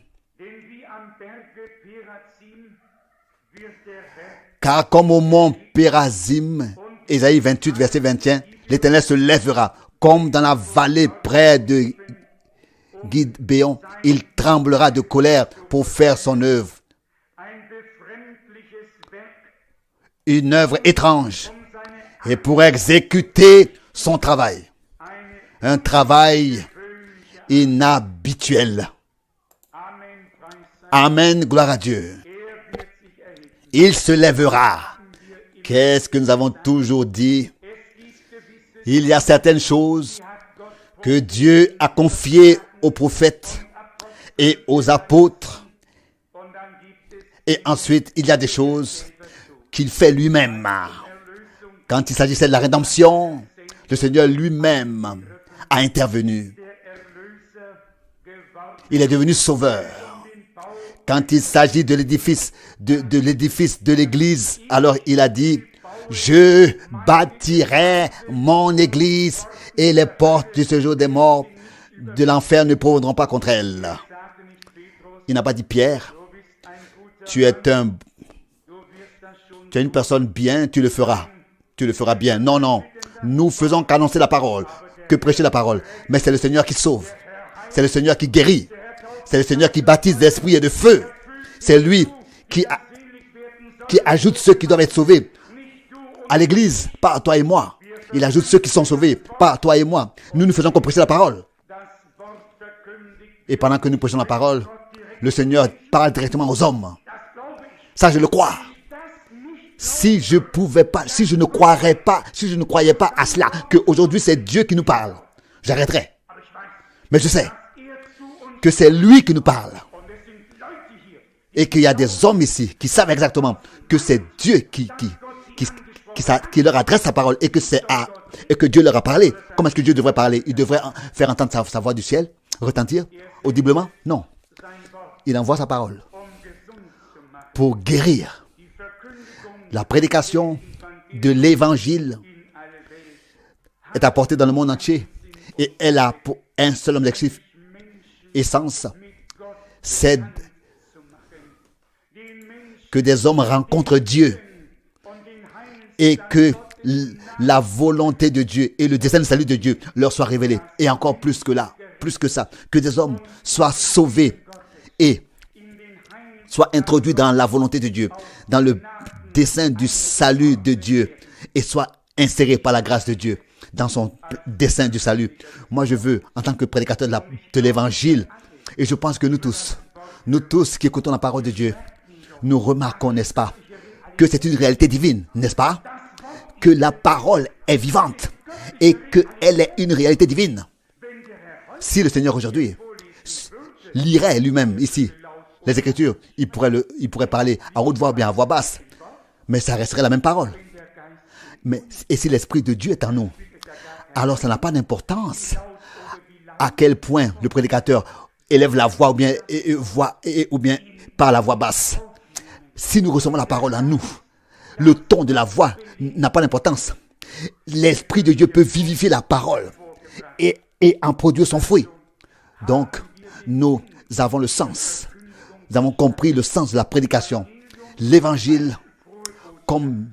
car comme au mont Pérazim, Ésaïe 28, verset 21, l'Éternel se lèvera, comme dans la vallée près de Gidbéon, il tremblera de colère pour faire son œuvre. Une œuvre étrange et pour exécuter son travail. Un travail inhabituel. Amen, gloire à Dieu. Il se lèvera. Qu'est-ce que nous avons toujours dit? Il y a certaines choses que Dieu a confiées aux prophètes et aux apôtres. Et ensuite, il y a des choses qu'il fait lui-même. Quand il s'agissait de la rédemption, le Seigneur lui-même a intervenu. Il est devenu sauveur. Quand il s'agit de l'édifice de l'église, alors il a dit, je bâtirai mon église et les portes du séjour des morts de l'enfer ne prévaudront pas contre elle. Il n'a pas dit Pierre, tu es une personne bien, tu le feras bien. Non, non, nous faisons qu'annoncer la parole, que prêcher la parole. Mais c'est le Seigneur qui sauve, c'est le Seigneur qui guérit, c'est le Seigneur qui baptise d'esprit et de feu. C'est lui qui ajoute ceux qui doivent être sauvés à l'église, pas toi et moi. Il ajoute ceux qui sont sauvés, pas toi et moi. Nous ne faisons que prêcher la parole. Et pendant que nous prêchons la parole, le Seigneur parle directement aux hommes. Ça, je le crois. Si je ne croyais pas à cela, qu'aujourd'hui c'est Dieu qui nous parle, j'arrêterais. Mais je sais que c'est lui qui nous parle. Et qu'il y a des hommes ici qui savent exactement que c'est Dieu qui leur adresse sa parole et que Dieu leur a parlé. Comment est-ce que Dieu devrait parler? Il devrait faire entendre sa voix du ciel, retentir audiblement? Non. Il envoie sa parole pour guérir. La prédication de l'évangile est apportée dans le monde entier et elle a pour un seul objectif, essence, c'est que des hommes rencontrent Dieu et que la volonté de Dieu et le dessein de salut de Dieu leur soient révélés. Et encore plus que ça, que des hommes soient sauvés et soient introduits dans la volonté de Dieu, dans le dessein du salut de Dieu et soient insérés par la grâce de Dieu dans son dessein du salut. Moi, je veux, en tant que prédicateur de l'évangile, et je pense que nous tous qui écoutons la parole de Dieu, nous remarquons, n'est-ce pas, que c'est une réalité divine, n'est-ce pas? Que la parole est vivante et qu'elle est une réalité divine. Si le Seigneur aujourd'hui lirait lui-même ici les Écritures, il pourrait parler à haute voix ou bien à voix basse, mais ça resterait la même parole. Et si l'Esprit de Dieu est en nous, alors ça n'a pas d'importance à quel point le prédicateur élève la voix ou bien par la voix basse. Si nous recevons la parole en nous, le ton de la voix n'a pas d'importance. L'Esprit de Dieu peut vivifier la parole et en produire son fruit. Donc, nous avons le sens. Nous avons compris le sens de la prédication. L'évangile comme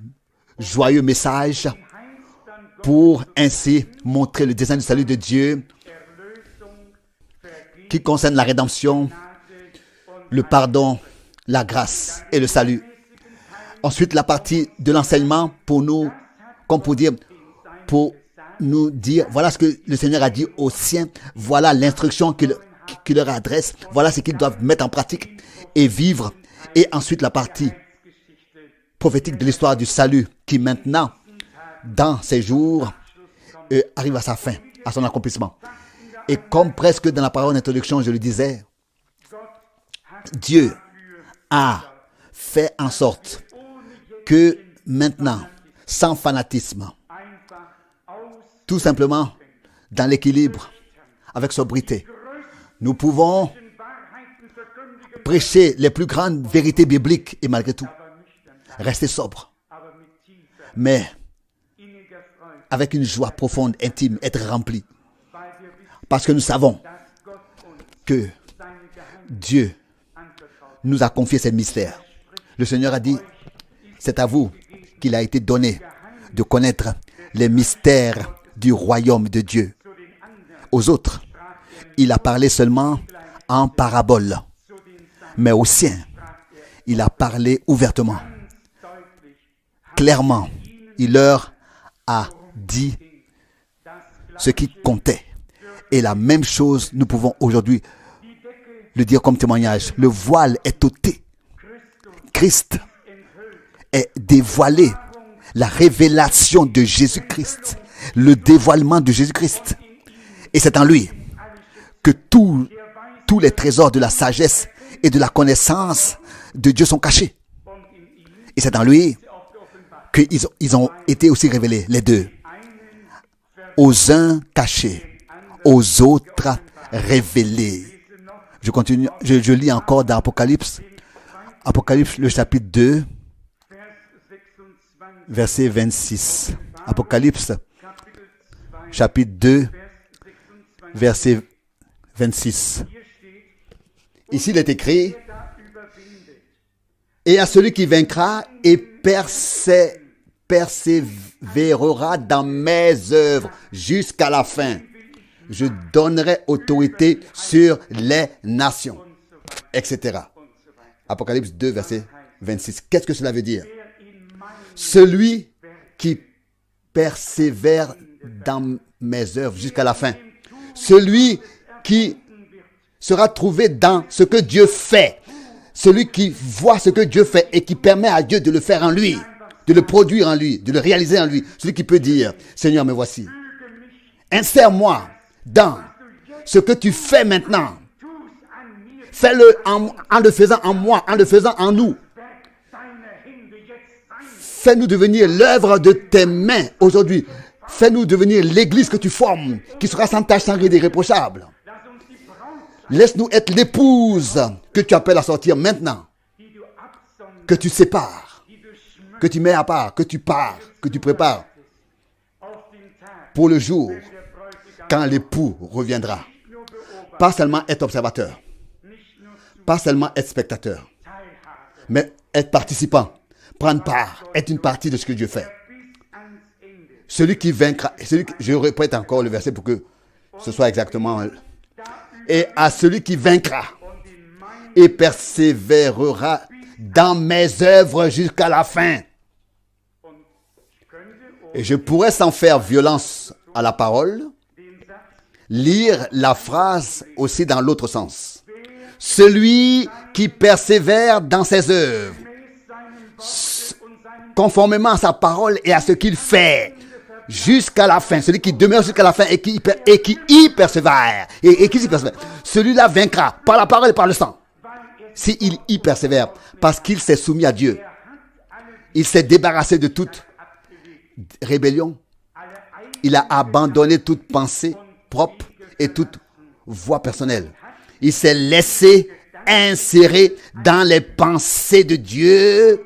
joyeux message pour ainsi montrer le dessein du salut de Dieu qui concerne la rédemption, le pardon, la grâce et le salut. Ensuite, la partie de l'enseignement pour nous, comme pour nous dire, voilà ce que le Seigneur a dit aux siens, voilà l'instruction qu'il leur adresse, voilà ce qu'ils doivent mettre en pratique et vivre. Et ensuite, la partie prophétique de l'histoire du salut qui maintenant, dans ces jours, arrive à sa fin, à son accomplissement. Et comme presque dans la parole d'introduction, je le disais, Dieu a fait en sorte que maintenant, sans fanatisme, tout simplement dans l'équilibre, avec sobriété, nous pouvons prêcher les plus grandes vérités bibliques et malgré tout, rester sobre, mais avec une joie profonde, intime, être rempli. Parce que nous savons que Dieu nous a confié ces mystères. Le Seigneur a dit, c'est à vous qu'il a été donné de connaître les mystères du royaume de Dieu. Aux autres, il a parlé seulement en parabole. Mais aux siens, il a parlé ouvertement, clairement. Il leur a dit ce qui comptait. Et la même chose, nous pouvons aujourd'hui le dire comme témoignage. Le voile est ôté. Christ est dévoilé. La révélation de Jésus-Christ. Le dévoilement de Jésus-Christ. Et c'est en lui que tous les trésors de la sagesse et de la connaissance de Dieu sont cachés. Et c'est en lui qu'ils ont été aussi révélés, les deux. Aux uns cachés, aux autres révélés. Je continue, je lis encore dans Apocalypse. Apocalypse, le chapitre 2, verset 26. Apocalypse, chapitre 2, verset 26. Ici, il est écrit, et à celui qui vaincra et persévérera dans mes œuvres jusqu'à la fin, je donnerai autorité sur les nations, etc. Apocalypse 2, verset 26. Qu'est-ce que cela veut dire? Celui qui persévère dans mes œuvres jusqu'à la fin. Celui qui sera trouvé dans ce que Dieu fait. Celui qui voit ce que Dieu fait et qui permet à Dieu de le faire en lui, de le produire en lui, de le réaliser en lui. Celui qui peut dire, Seigneur, me voici. Insère-moi dans ce que tu fais maintenant. Fais-le en le faisant en moi, en le faisant en nous. Fais-nous devenir l'œuvre de tes mains aujourd'hui. Fais-nous devenir l'église que tu formes, qui sera sans tache, sans ride irréprochable. Laisse-nous être l'épouse que tu appelles à sortir maintenant. Que tu sépares, que tu mets à part, que tu pars, que tu prépares pour le jour quand l'époux reviendra. Pas seulement être observateur, pas seulement être spectateur, mais être participant, prendre part, être une partie de ce que Dieu fait. Celui qui vaincra, je répète encore le verset pour que ce soit exactement. Et à celui qui vaincra et persévérera dans mes œuvres jusqu'à la fin. Et je pourrais, sans faire violence à la parole, lire la phrase aussi dans l'autre sens. Celui qui persévère dans ses œuvres, conformément à sa parole et à ce qu'il fait, jusqu'à la fin. Celui qui demeure jusqu'à la fin et qui y persévère. Et qui s'y persévère. Celui-là vaincra par la parole et par le sang. S'il y persévère, parce qu'il s'est soumis à Dieu. Il s'est débarrassé de toute rébellion. Il a abandonné toute pensée propre et toute voie personnelle. Il s'est laissé insérer dans les pensées de Dieu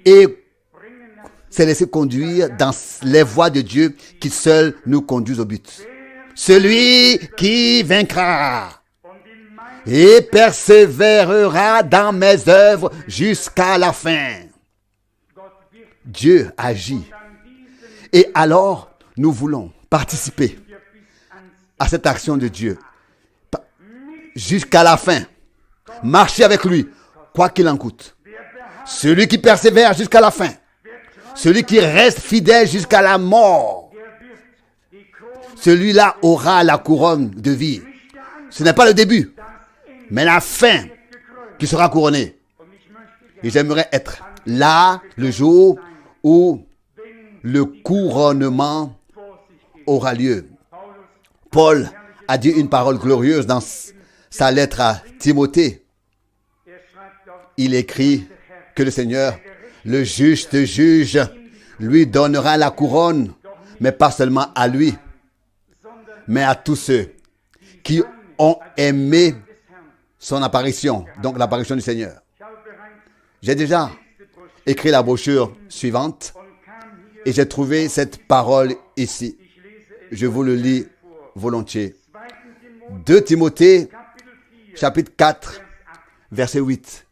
et s'est laissé conduire dans les voies de Dieu qui seuls nous conduisent au but. Celui qui vaincra et persévérera dans mes œuvres jusqu'à la fin. Dieu agit. Et alors, nous voulons participer à cette action de Dieu jusqu'à la fin. Marcher avec lui, quoi qu'il en coûte. Celui qui persévère jusqu'à la fin. Celui qui reste fidèle jusqu'à la mort. Celui-là aura la couronne de vie. Ce n'est pas le début, mais la fin qui sera couronnée. Et j'aimerais être là le jour où le couronnement aura lieu. Paul a dit une parole glorieuse dans sa lettre à Timothée. il écrit que le Seigneur, le juste juge, lui donnera la couronne, mais pas seulement à lui, mais à tous ceux qui ont aimé son apparition, donc l'apparition du Seigneur. J'ai déjà écrit la brochure suivante et j'ai trouvé cette parole ici. Je vous le lis volontiers. 2 Timothée, chapitre 4, verset 8.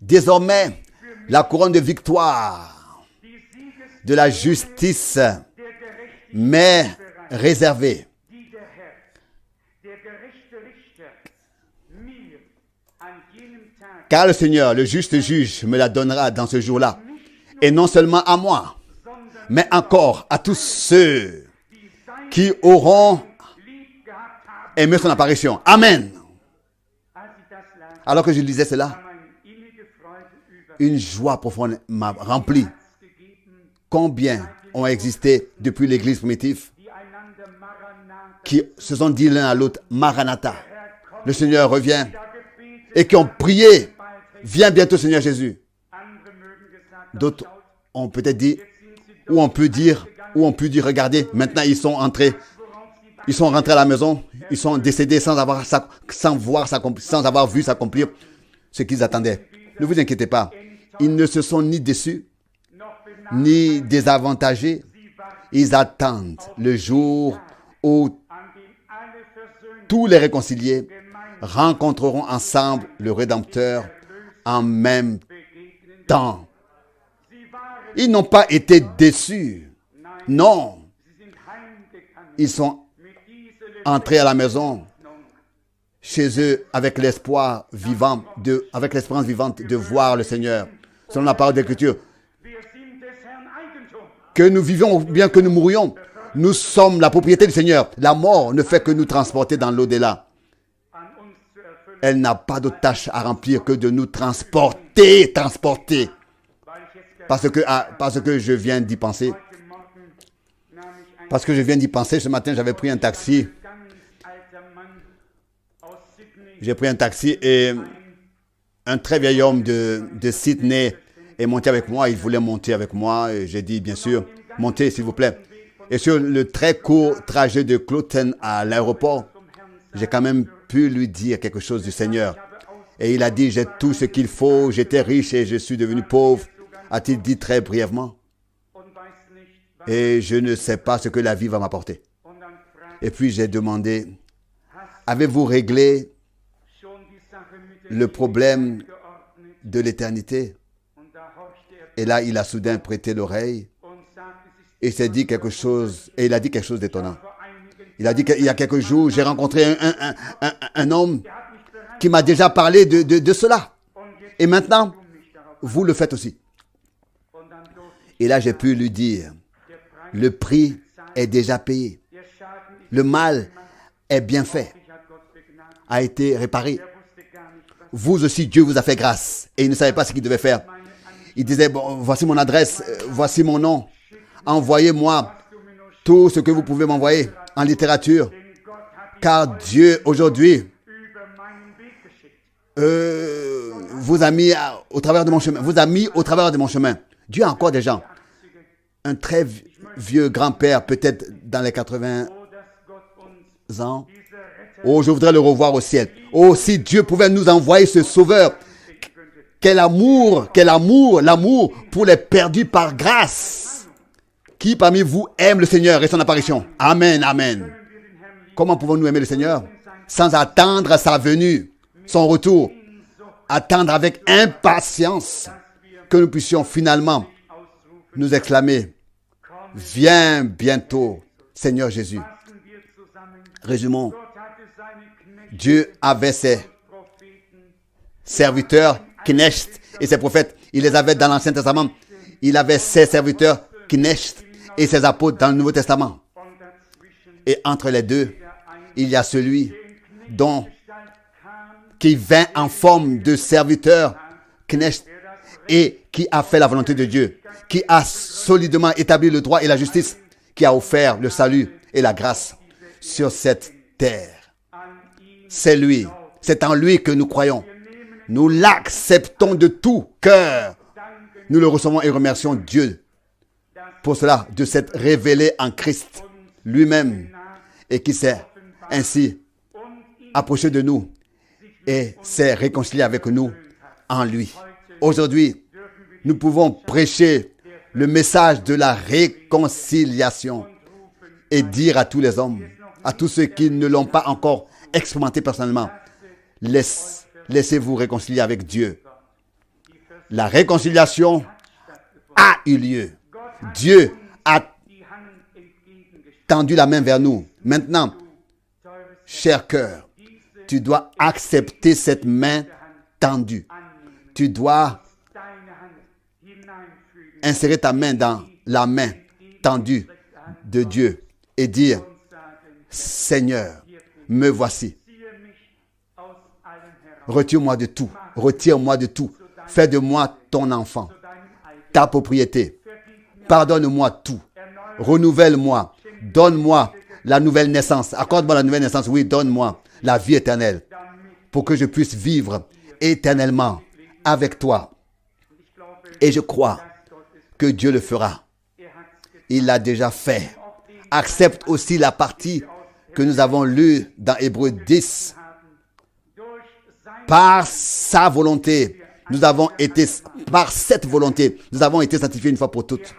Désormais, la couronne de victoire, de la justice, m'est réservée. Car le Seigneur, le juste juge, me la donnera dans ce jour-là. Et non seulement à moi, mais encore à tous ceux qui auront aimé son apparition. Amen. Alors que je lisais cela, une joie profonde m'a rempli. Combien ont existé depuis l'Église primitive qui se sont dit l'un à l'autre, Maranatha, le Seigneur revient, et qui ont prié, viens bientôt Seigneur Jésus. D'autres ont peut-être dit, ou on peut dire, regardez, maintenant ils sont rentrés à la maison, ils sont décédés sans avoir vu s'accomplir ce qu'ils attendaient. Ne vous inquiétez pas, ils ne se sont ni déçus, ni désavantagés. Ils attendent le jour où tous les réconciliés rencontreront ensemble le Rédempteur en même temps. Ils n'ont pas été déçus. Non. Ils sont entrés à la maison chez eux avec l'espoir vivant avec l'espérance vivante de voir le Seigneur. Selon la parole de l'Écriture. Que nous vivions ou bien que nous mourions, nous sommes la propriété du Seigneur. La mort ne fait que nous transporter dans l'au-delà. Elle n'a pas d'autre tâche à remplir que de nous transporter. Parce que je viens d'y penser. Ce matin, j'avais pris un taxi. J'ai pris un taxi et un très vieil homme de Sydney est monté avec moi. Il voulait monter avec moi. Et j'ai dit, bien sûr, montez s'il vous plaît. Et sur le très court trajet de Cloten à l'aéroport, j'ai quand même pu lui dire quelque chose du Seigneur. Et il a dit, j'ai tout ce qu'il faut. J'étais riche et je suis devenu pauvre, a-t-il dit très brièvement. Et je ne sais pas ce que la vie va m'apporter. Et puis j'ai demandé, avez-vous réglé le problème de l'éternité? Et là, il a soudain prêté l'oreille et s'est dit quelque chose, et il a dit quelque chose d'étonnant. Il a dit qu'il y a quelques jours, j'ai rencontré un homme qui m'a déjà parlé de cela. Et maintenant, vous le faites aussi. Et là, j'ai pu lui dire, le prix est déjà payé. Le mal est bien fait, a été réparé. Vous aussi, Dieu vous a fait grâce. Et il ne savait pas ce qu'il devait faire. Il disait, bon, voici mon adresse, voici mon nom. Envoyez-moi tout ce que vous pouvez m'envoyer en littérature. Car Dieu, aujourd'hui, vous a mis au travers de mon chemin. Dieu a encore des gens. Un très vieux grand-père, peut-être dans les 80 ans. Oh, je voudrais le revoir au ciel. Oh, si Dieu pouvait nous envoyer ce sauveur. Quel amour pour les perdus par grâce. Qui parmi vous aime le Seigneur et son apparition? Amen, amen. Comment pouvons-nous aimer le Seigneur? Sans attendre sa venue, son retour. Attendre avec impatience que nous puissions finalement nous exclamer, viens bientôt, Seigneur Jésus. Résumons. Dieu avait ses serviteurs, Knecht, et ses prophètes. Il les avait dans l'Ancien Testament. Il avait ses serviteurs, Knecht, et ses apôtres dans le Nouveau Testament. Et entre les deux, il y a celui qui vint en forme de serviteur, Knecht, et qui a fait la volonté de Dieu, qui a solidement établi le droit et la justice, qui a offert le salut et la grâce sur cette terre. C'est lui, c'est en lui que nous croyons. Nous l'acceptons de tout cœur. Nous le recevons et remercions Dieu pour cela, de s'être révélé en Christ lui-même et qui s'est ainsi approché de nous et s'est réconcilié avec nous en lui. Aujourd'hui, nous pouvons prêcher le message de la réconciliation et dire à tous les hommes, à tous ceux qui ne l'ont pas encore expérimenté personnellement, laissez-vous réconcilier avec Dieu. La réconciliation a eu lieu. Dieu a tendu la main vers nous. Maintenant, cher cœur, tu dois accepter cette main tendue. Tu dois insérer ta main dans la main tendue de Dieu et dire, Seigneur, me voici. Retire-moi de tout. Retire-moi de tout. Fais de moi ton enfant, ta propriété. Pardonne-moi tout. Renouvelle-moi. Donne-moi la nouvelle naissance. Accorde-moi la nouvelle naissance. Oui, donne-moi la vie éternelle pour que je puisse vivre éternellement avec toi. Et je crois que Dieu le fera. Il l'a déjà fait. Accepte aussi la partie que nous avons lue dans Hébreux 10. Par sa volonté, nous avons été, par cette volonté, nous avons été sanctifiés une fois pour toutes.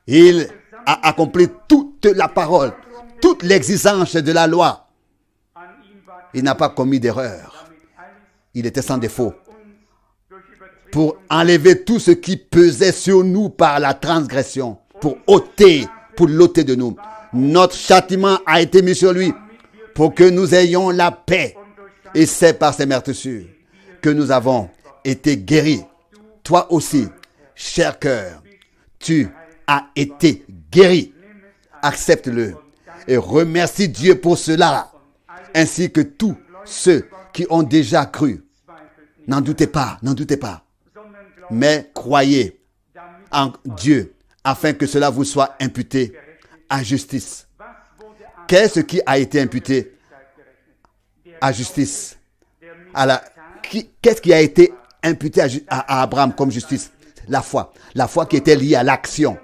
Il a accompli toute la parole, toute l'exigence de la loi. Il n'a pas commis d'erreur. Il était sans défaut. Pour enlever tout ce qui pesait sur nous par la transgression, pour l'ôter de nous. Notre châtiment a été mis sur lui pour que nous ayons la paix. Et c'est par ses meurtrissures que nous avons été guéris. Toi aussi, cher cœur, tu as été guéri. Accepte-le et remercie Dieu pour cela, ainsi que tous ceux qui ont déjà cru. N'en doutez pas, mais croyez en Dieu afin que cela vous soit imputé à justice. Qu'est-ce qui a été imputé à justice? Qu'est-ce qui a été imputé à Abraham comme justice? La foi. La foi qui était liée à l'action.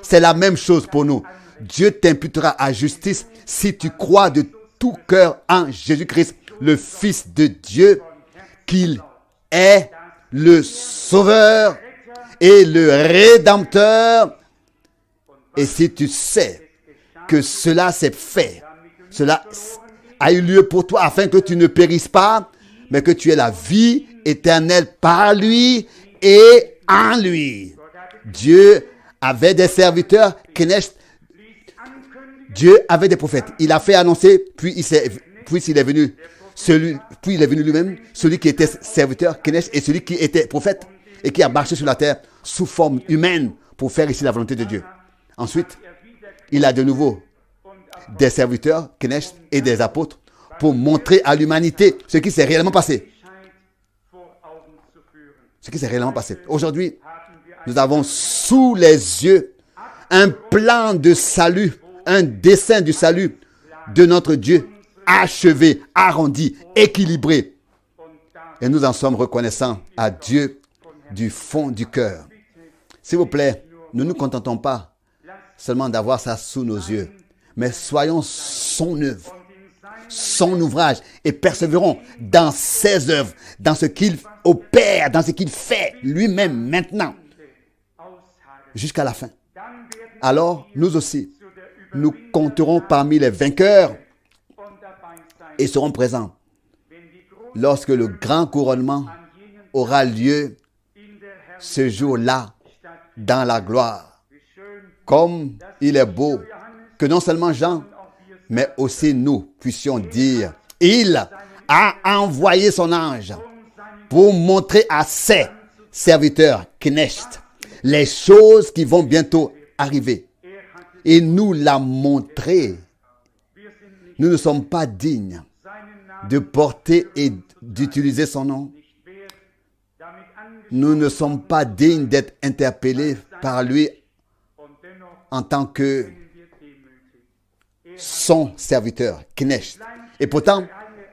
C'est la même chose pour nous. Dieu t'imputera à justice si tu crois de tout cœur en Jésus-Christ, le Fils de Dieu, qu'il est le Sauveur et le Rédempteur. Et si tu sais que cela s'est fait, cela a eu lieu pour toi afin que tu ne périsses pas, mais que tu aies la vie éternelle par lui et en lui. Dieu avait des serviteurs, Knecht. Dieu avait des prophètes. Il a fait annoncer, puis il est venu lui-même, celui qui était serviteur, Knecht, et celui qui était prophète et qui a marché sur la terre sous forme humaine pour faire ici la volonté de Dieu. Ensuite, il a de nouveau des serviteurs, Knecht, et des apôtres pour montrer à l'humanité ce qui s'est réellement passé. Aujourd'hui, nous avons sous les yeux un plan de salut, un dessein du salut de notre Dieu, achevé, arrondi, équilibré. Et nous en sommes reconnaissants à Dieu du fond du cœur. S'il vous plaît, ne nous contentons pas seulement d'avoir ça sous nos yeux, mais soyons son œuvre, son ouvrage, et persévérons dans ses œuvres, dans ce qu'il opère, dans ce qu'il fait lui-même maintenant, jusqu'à la fin. Alors, nous aussi, nous compterons parmi les vainqueurs et serons présents lorsque le grand couronnement aura lieu ce jour-là dans la gloire. Comme il est beau que non seulement Jean, mais aussi nous puissions dire, il a envoyé son ange pour montrer à ses serviteurs, Knecht, les choses qui vont bientôt arriver. Il nous l'a montré. Nous ne sommes pas dignes de porter et d'utiliser son nom. Nous ne sommes pas dignes d'être interpellés par lui en tant que son serviteur, Knecht. Et pourtant,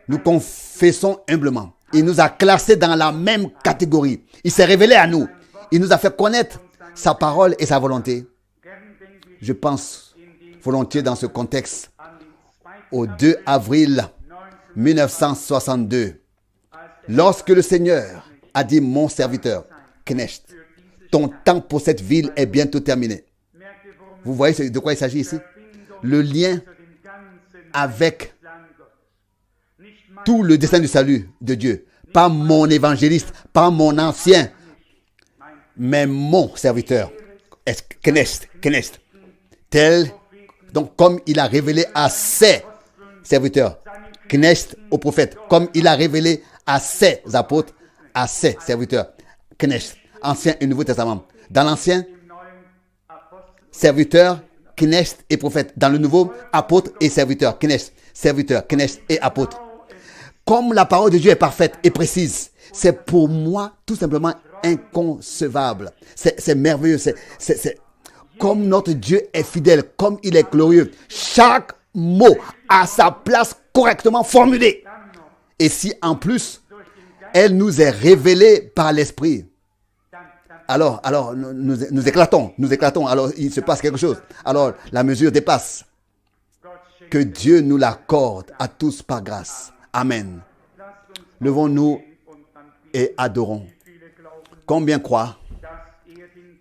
nous confessons humblement Il nous a classés dans la même catégorie. Il s'est révélé à nous. Il nous a fait connaître sa parole et sa volonté. Je pense volontiers dans ce contexte au 2 avril 1962, lorsque le Seigneur a dit: mon serviteur, Knecht, ton temps pour cette ville est bientôt terminé. Vous voyez de quoi il s'agit ici? Le lien avec tout le dessein du salut de Dieu. Pas mon évangéliste, pas mon ancien, mais mon serviteur. Knecht. Tel, donc comme il a révélé à ses serviteurs. Knecht au prophète, comme il a révélé à ses apôtres, à ses serviteurs. Knecht, Ancien et Nouveau Testament. Dans l'Ancien, serviteur, Knecht et prophète. Dans le Nouveau, apôtre et serviteur. Knecht, serviteur, Knecht et apôtre. Comme la parole de Dieu est parfaite et précise, c'est pour moi tout simplement inconcevable. C'est merveilleux. C'est comme notre Dieu est fidèle, comme il est glorieux. Chaque mot a sa place correctement formulée. Et si en plus, elle nous est révélée par l'Esprit, alors nous éclatons. Alors il se passe quelque chose. Alors la mesure dépasse. Que Dieu nous l'accorde à tous par grâce. Amen. Levons-nous et adorons. Combien croient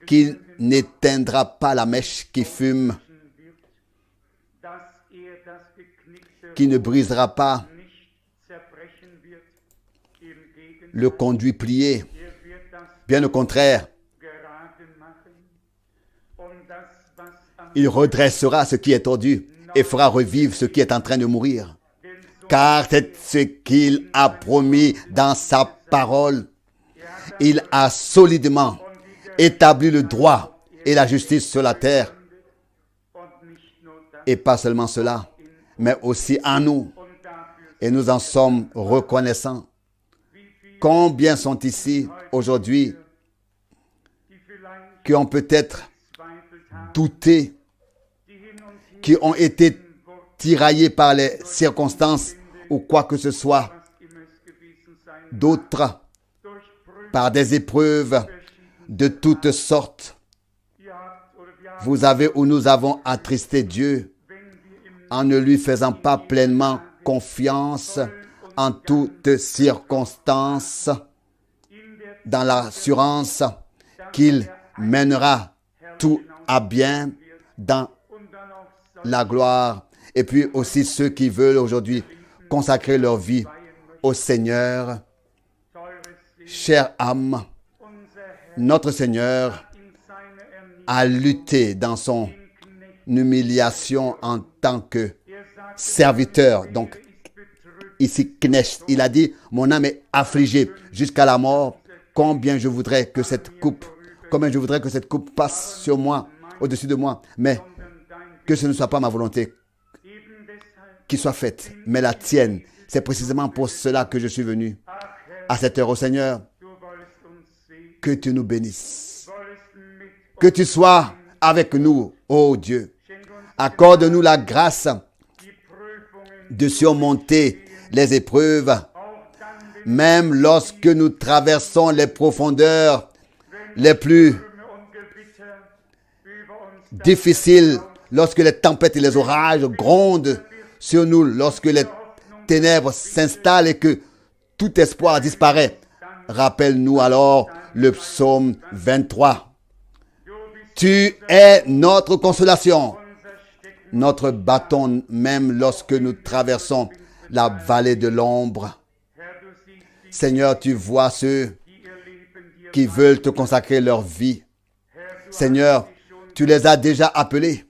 qu'il n'éteindra pas la mèche qui fume, qui ne brisera pas le conduit plié. Bien au contraire, il redressera ce qui est tordu et fera revivre ce qui est en train de mourir. Car c'est ce qu'il a promis dans sa parole. Il a solidement établi le droit et la justice sur la terre. Et pas seulement cela, mais aussi en nous. Et nous en sommes reconnaissants. Combien sont ici aujourd'hui qui ont peut-être douté, qui ont été tiraillés par les circonstances ou quoi que ce soit, d'autres par des épreuves de toutes sortes. Vous avez ou nous avons attristé Dieu en ne lui faisant pas pleinement confiance en toutes circonstances, dans l'assurance qu'il mènera tout à bien dans la gloire. Et puis aussi ceux qui veulent aujourd'hui consacrer leur vie au Seigneur. Chère âme, notre Seigneur a lutté dans son humiliation en tant que serviteur. Donc, ici, Knecht, il a dit: mon âme est affligée jusqu'à la mort. Combien je voudrais que cette coupe passe sur moi, au-dessus de moi. Mais que ce ne soit pas ma volonté qui soit faite, mais la tienne. C'est précisément pour cela que je suis venu à cette heure, au Seigneur. Que tu nous bénisses. Que tu sois avec nous, ô Dieu. Accorde-nous la grâce de surmonter les épreuves, même lorsque nous traversons les profondeurs les plus difficiles, lorsque les tempêtes et les orages grondent sur nous, lorsque les ténèbres s'installent et que tout espoir disparaît. Rappelle-nous alors le psaume 23. Tu es notre consolation, notre bâton, même lorsque nous traversons la vallée de l'ombre. Seigneur, tu vois ceux qui veulent te consacrer leur vie. Seigneur, tu les as déjà appelés.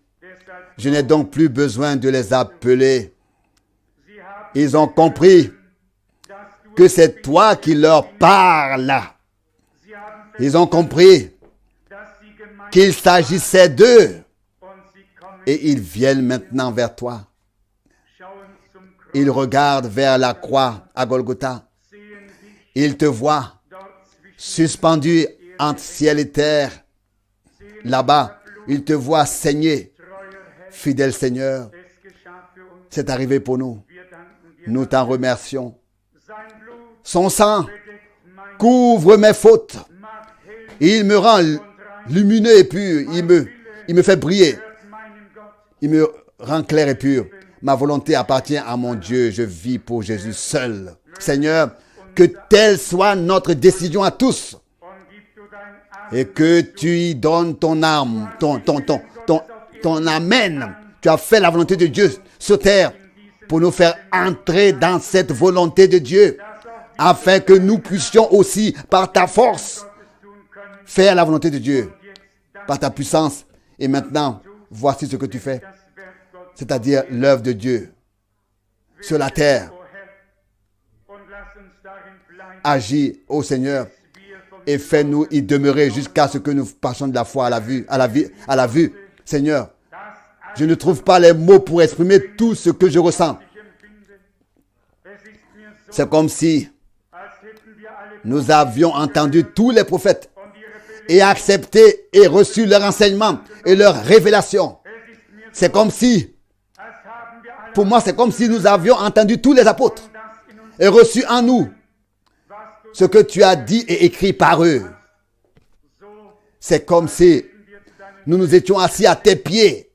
Je n'ai donc plus besoin de les appeler. Ils ont compris que c'est toi qui leur parles. Ils ont compris qu'il s'agissait d'eux. Et ils viennent maintenant vers toi. Ils regardent vers la croix à Golgotha. Ils te voient suspendu entre ciel et terre. Là-bas, ils te voient saigner. Fidèle Seigneur, c'est arrivé pour nous. Nous t'en remercions. Son sang couvre mes fautes. Il me rend lumineux et pur. Il me fait briller. Il me rend clair et pur. Ma volonté appartient à mon Dieu. Je vis pour Jésus seul. Seigneur, que telle soit notre décision à tous. Et que tu y donnes ton âme, ton amen. Tu as fait la volonté de Dieu sur terre pour nous faire entrer dans cette volonté de Dieu, afin que nous puissions aussi, par ta force, faire la volonté de Dieu, par ta puissance. Et maintenant, voici ce que tu fais, c'est-à-dire l'œuvre de Dieu sur la terre. Agis, ô Seigneur, et fais-nous y demeurer jusqu'à ce que nous passions de la foi à la vue. Seigneur, je ne trouve pas les mots pour exprimer tout ce que je ressens. C'est comme si nous avions entendu tous les prophètes et accepté et reçu leur enseignement et leur révélation. C'est comme si, pour moi, c'est comme si nous avions entendu tous les apôtres et reçu en nous ce que tu as dit et écrit par eux. C'est comme si nous nous étions assis à tes pieds.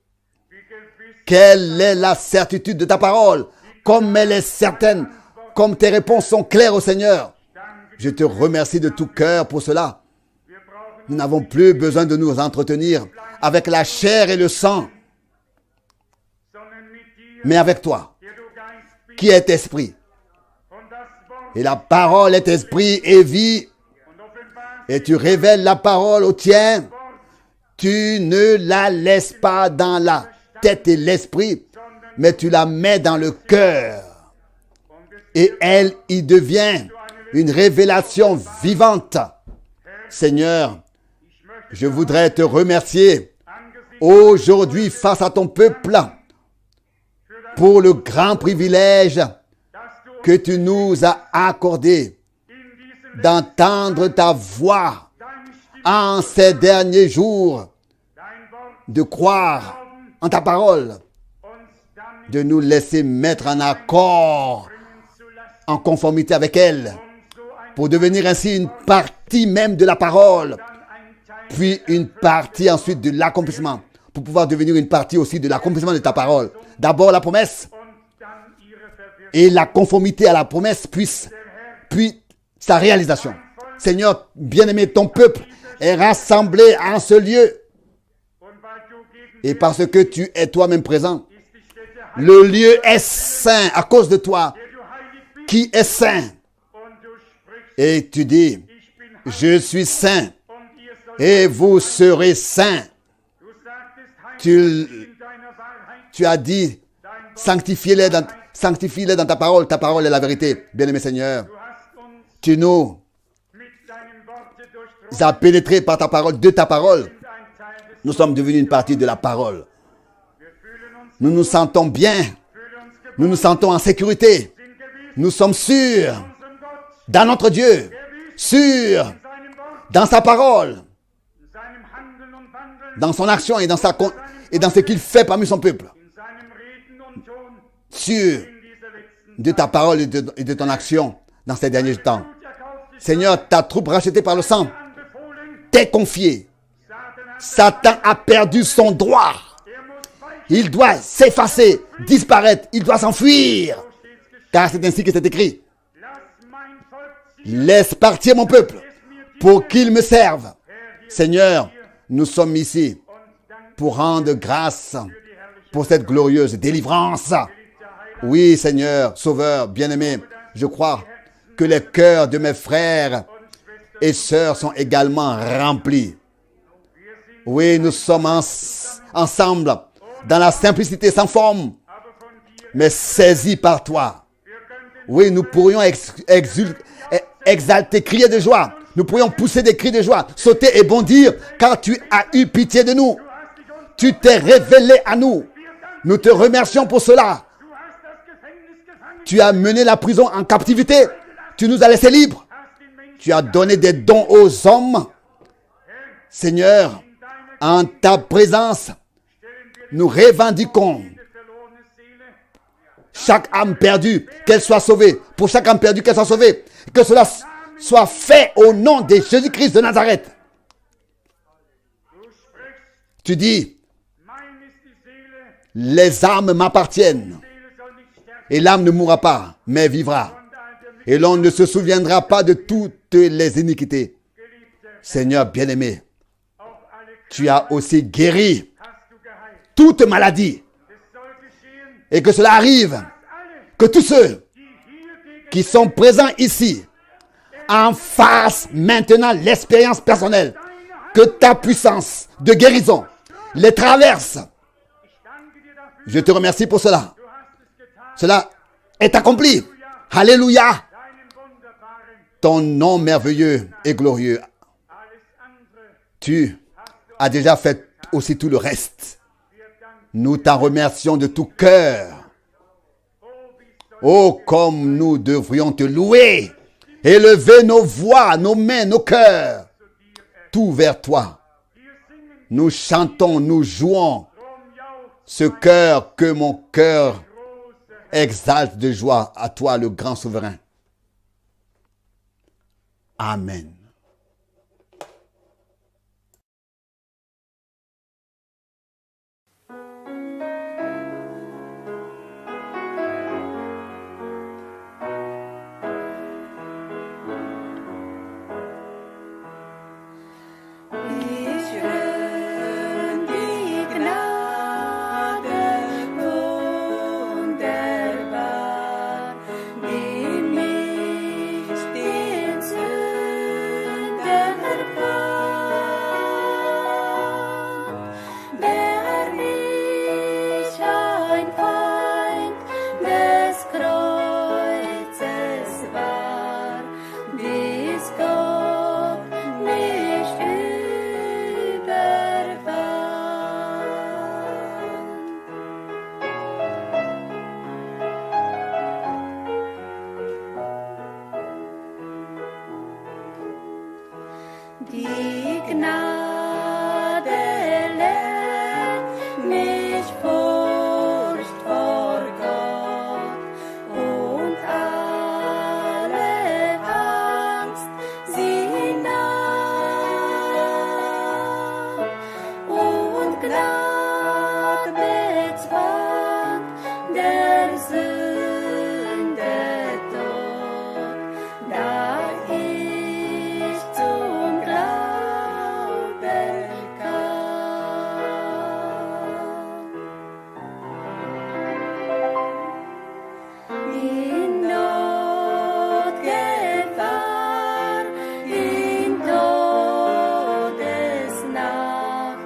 Quelle est la certitude de ta parole? Comme elle est certaine, comme tes réponses sont claires au Seigneur. Je te remercie de tout cœur pour cela. Nous n'avons plus besoin de nous entretenir avec la chair et le sang, mais avec toi, qui est esprit. Et la parole est esprit et vie. Et tu révèles la parole au tien. Tu ne la laisses pas dans la tête et l'esprit, mais tu la mets dans le cœur. Et elle y devient une révélation vivante. Seigneur, je voudrais te remercier aujourd'hui face à ton peuple pour le grand privilège que tu nous as accordé d'entendre ta voix en ces derniers jours, de croire en ta parole, de nous laisser mettre en accord, en conformité avec elle, pour devenir ainsi une partie même de la parole, puis une partie ensuite de l'accomplissement, pour pouvoir devenir une partie aussi de l'accomplissement de ta parole. D'abord la promesse, et la conformité à la promesse, puis sa réalisation. Seigneur, bien-aimé, ton peuple est rassemblé en ce lieu. Et parce que tu es toi-même présent, le lieu est saint à cause de toi, qui est saint. Et tu dis, je suis saint, et vous serez saints. Tu as dit, sanctifie-les dans ta parole. Ta parole est la vérité. Bien-aimé Seigneur, tu nous as pénétrés par ta parole, de ta parole. Nous sommes devenus une partie de la parole. Nous nous sentons bien. Nous nous sentons en sécurité. Nous sommes sûrs dans notre Dieu, sûrs dans sa parole, dans son action et dans ce qu'il fait parmi son peuple. Sûrs de ta parole et de ton action dans ces derniers temps. Seigneur, ta troupe rachetée par le sang t'est confiée. Satan a perdu son droit. Il doit s'effacer, disparaître. Il doit s'enfuir. Car c'est ainsi que c'est écrit. Laisse partir mon peuple pour qu'il me serve. Seigneur, nous sommes ici pour rendre grâce pour cette glorieuse délivrance. Oui, Seigneur, Sauveur, bien-aimé, je crois que les cœurs de mes frères et sœurs sont également remplis. Oui, nous sommes ensemble dans la simplicité sans forme, mais saisis par toi. Oui, nous pourrions exalter, crier de joie. Nous pourrions pousser des cris de joie, sauter et bondir, car tu as eu pitié de nous. Tu t'es révélé à nous. Nous te remercions pour cela. Tu as mené la prison en captivité. Tu nous as laissés libres. Tu as donné des dons aux hommes. Seigneur, en ta présence, nous revendiquons chaque âme perdue, qu'elle soit sauvée. Pour chaque âme perdue, qu'elle soit sauvée. Que cela soit fait au nom de Jésus-Christ de Nazareth. Tu dis, les âmes m'appartiennent. Et l'âme ne mourra pas, mais vivra. Et l'on ne se souviendra pas de toutes les iniquités. Seigneur bien-aimé, tu as aussi guéri toute maladie. Et que cela arrive, que tous ceux qui sont présents ici en fassent maintenant l'expérience personnelle. Que ta puissance de guérison les traverse. Je te remercie pour cela. Cela est accompli. Alléluia. Ton nom merveilleux et glorieux. Tu as déjà fait aussi tout le reste. Nous t'en remercions de tout cœur. Oh, comme nous devrions te louer, élever nos voix, nos mains, nos cœurs, tout vers toi. Nous chantons, nous jouons ce cœur que mon cœur exalte de joie à toi, le grand souverain. Amen. Die Gnade lehrt mich Furcht vor Gott und alle Angst sie nahm und Gnade bezwang der Sünde Tod, da ich zum Glauben kam. In Notgefahr, in Todesnacht,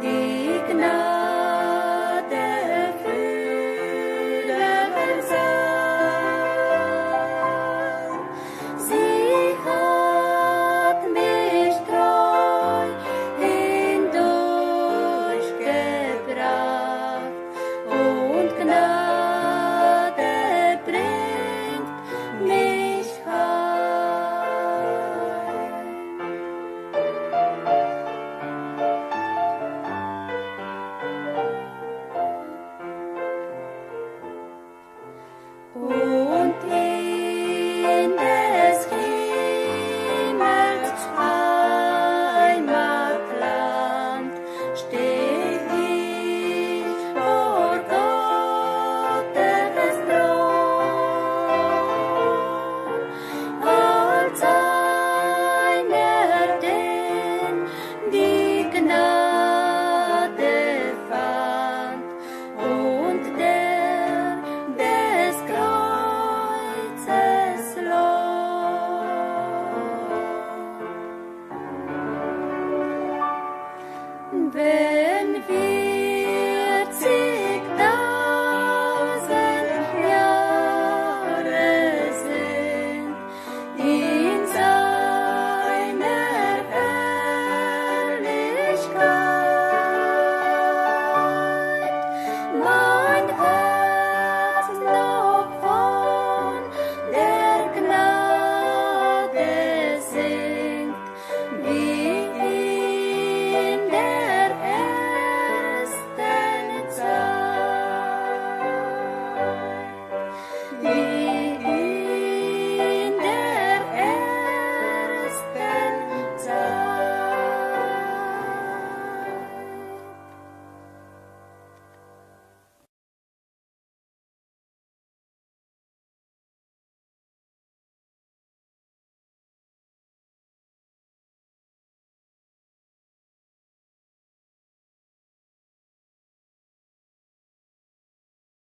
die Gnade Fülle versah. Sie hat mich treu hindurchgebracht und Gnade bringt mich heim. Und in des Himmels Heimatland steh ich vor Gottes Thron. Als einer, den die Gnade fand und der des Kreuzes Lohn. Wenn wir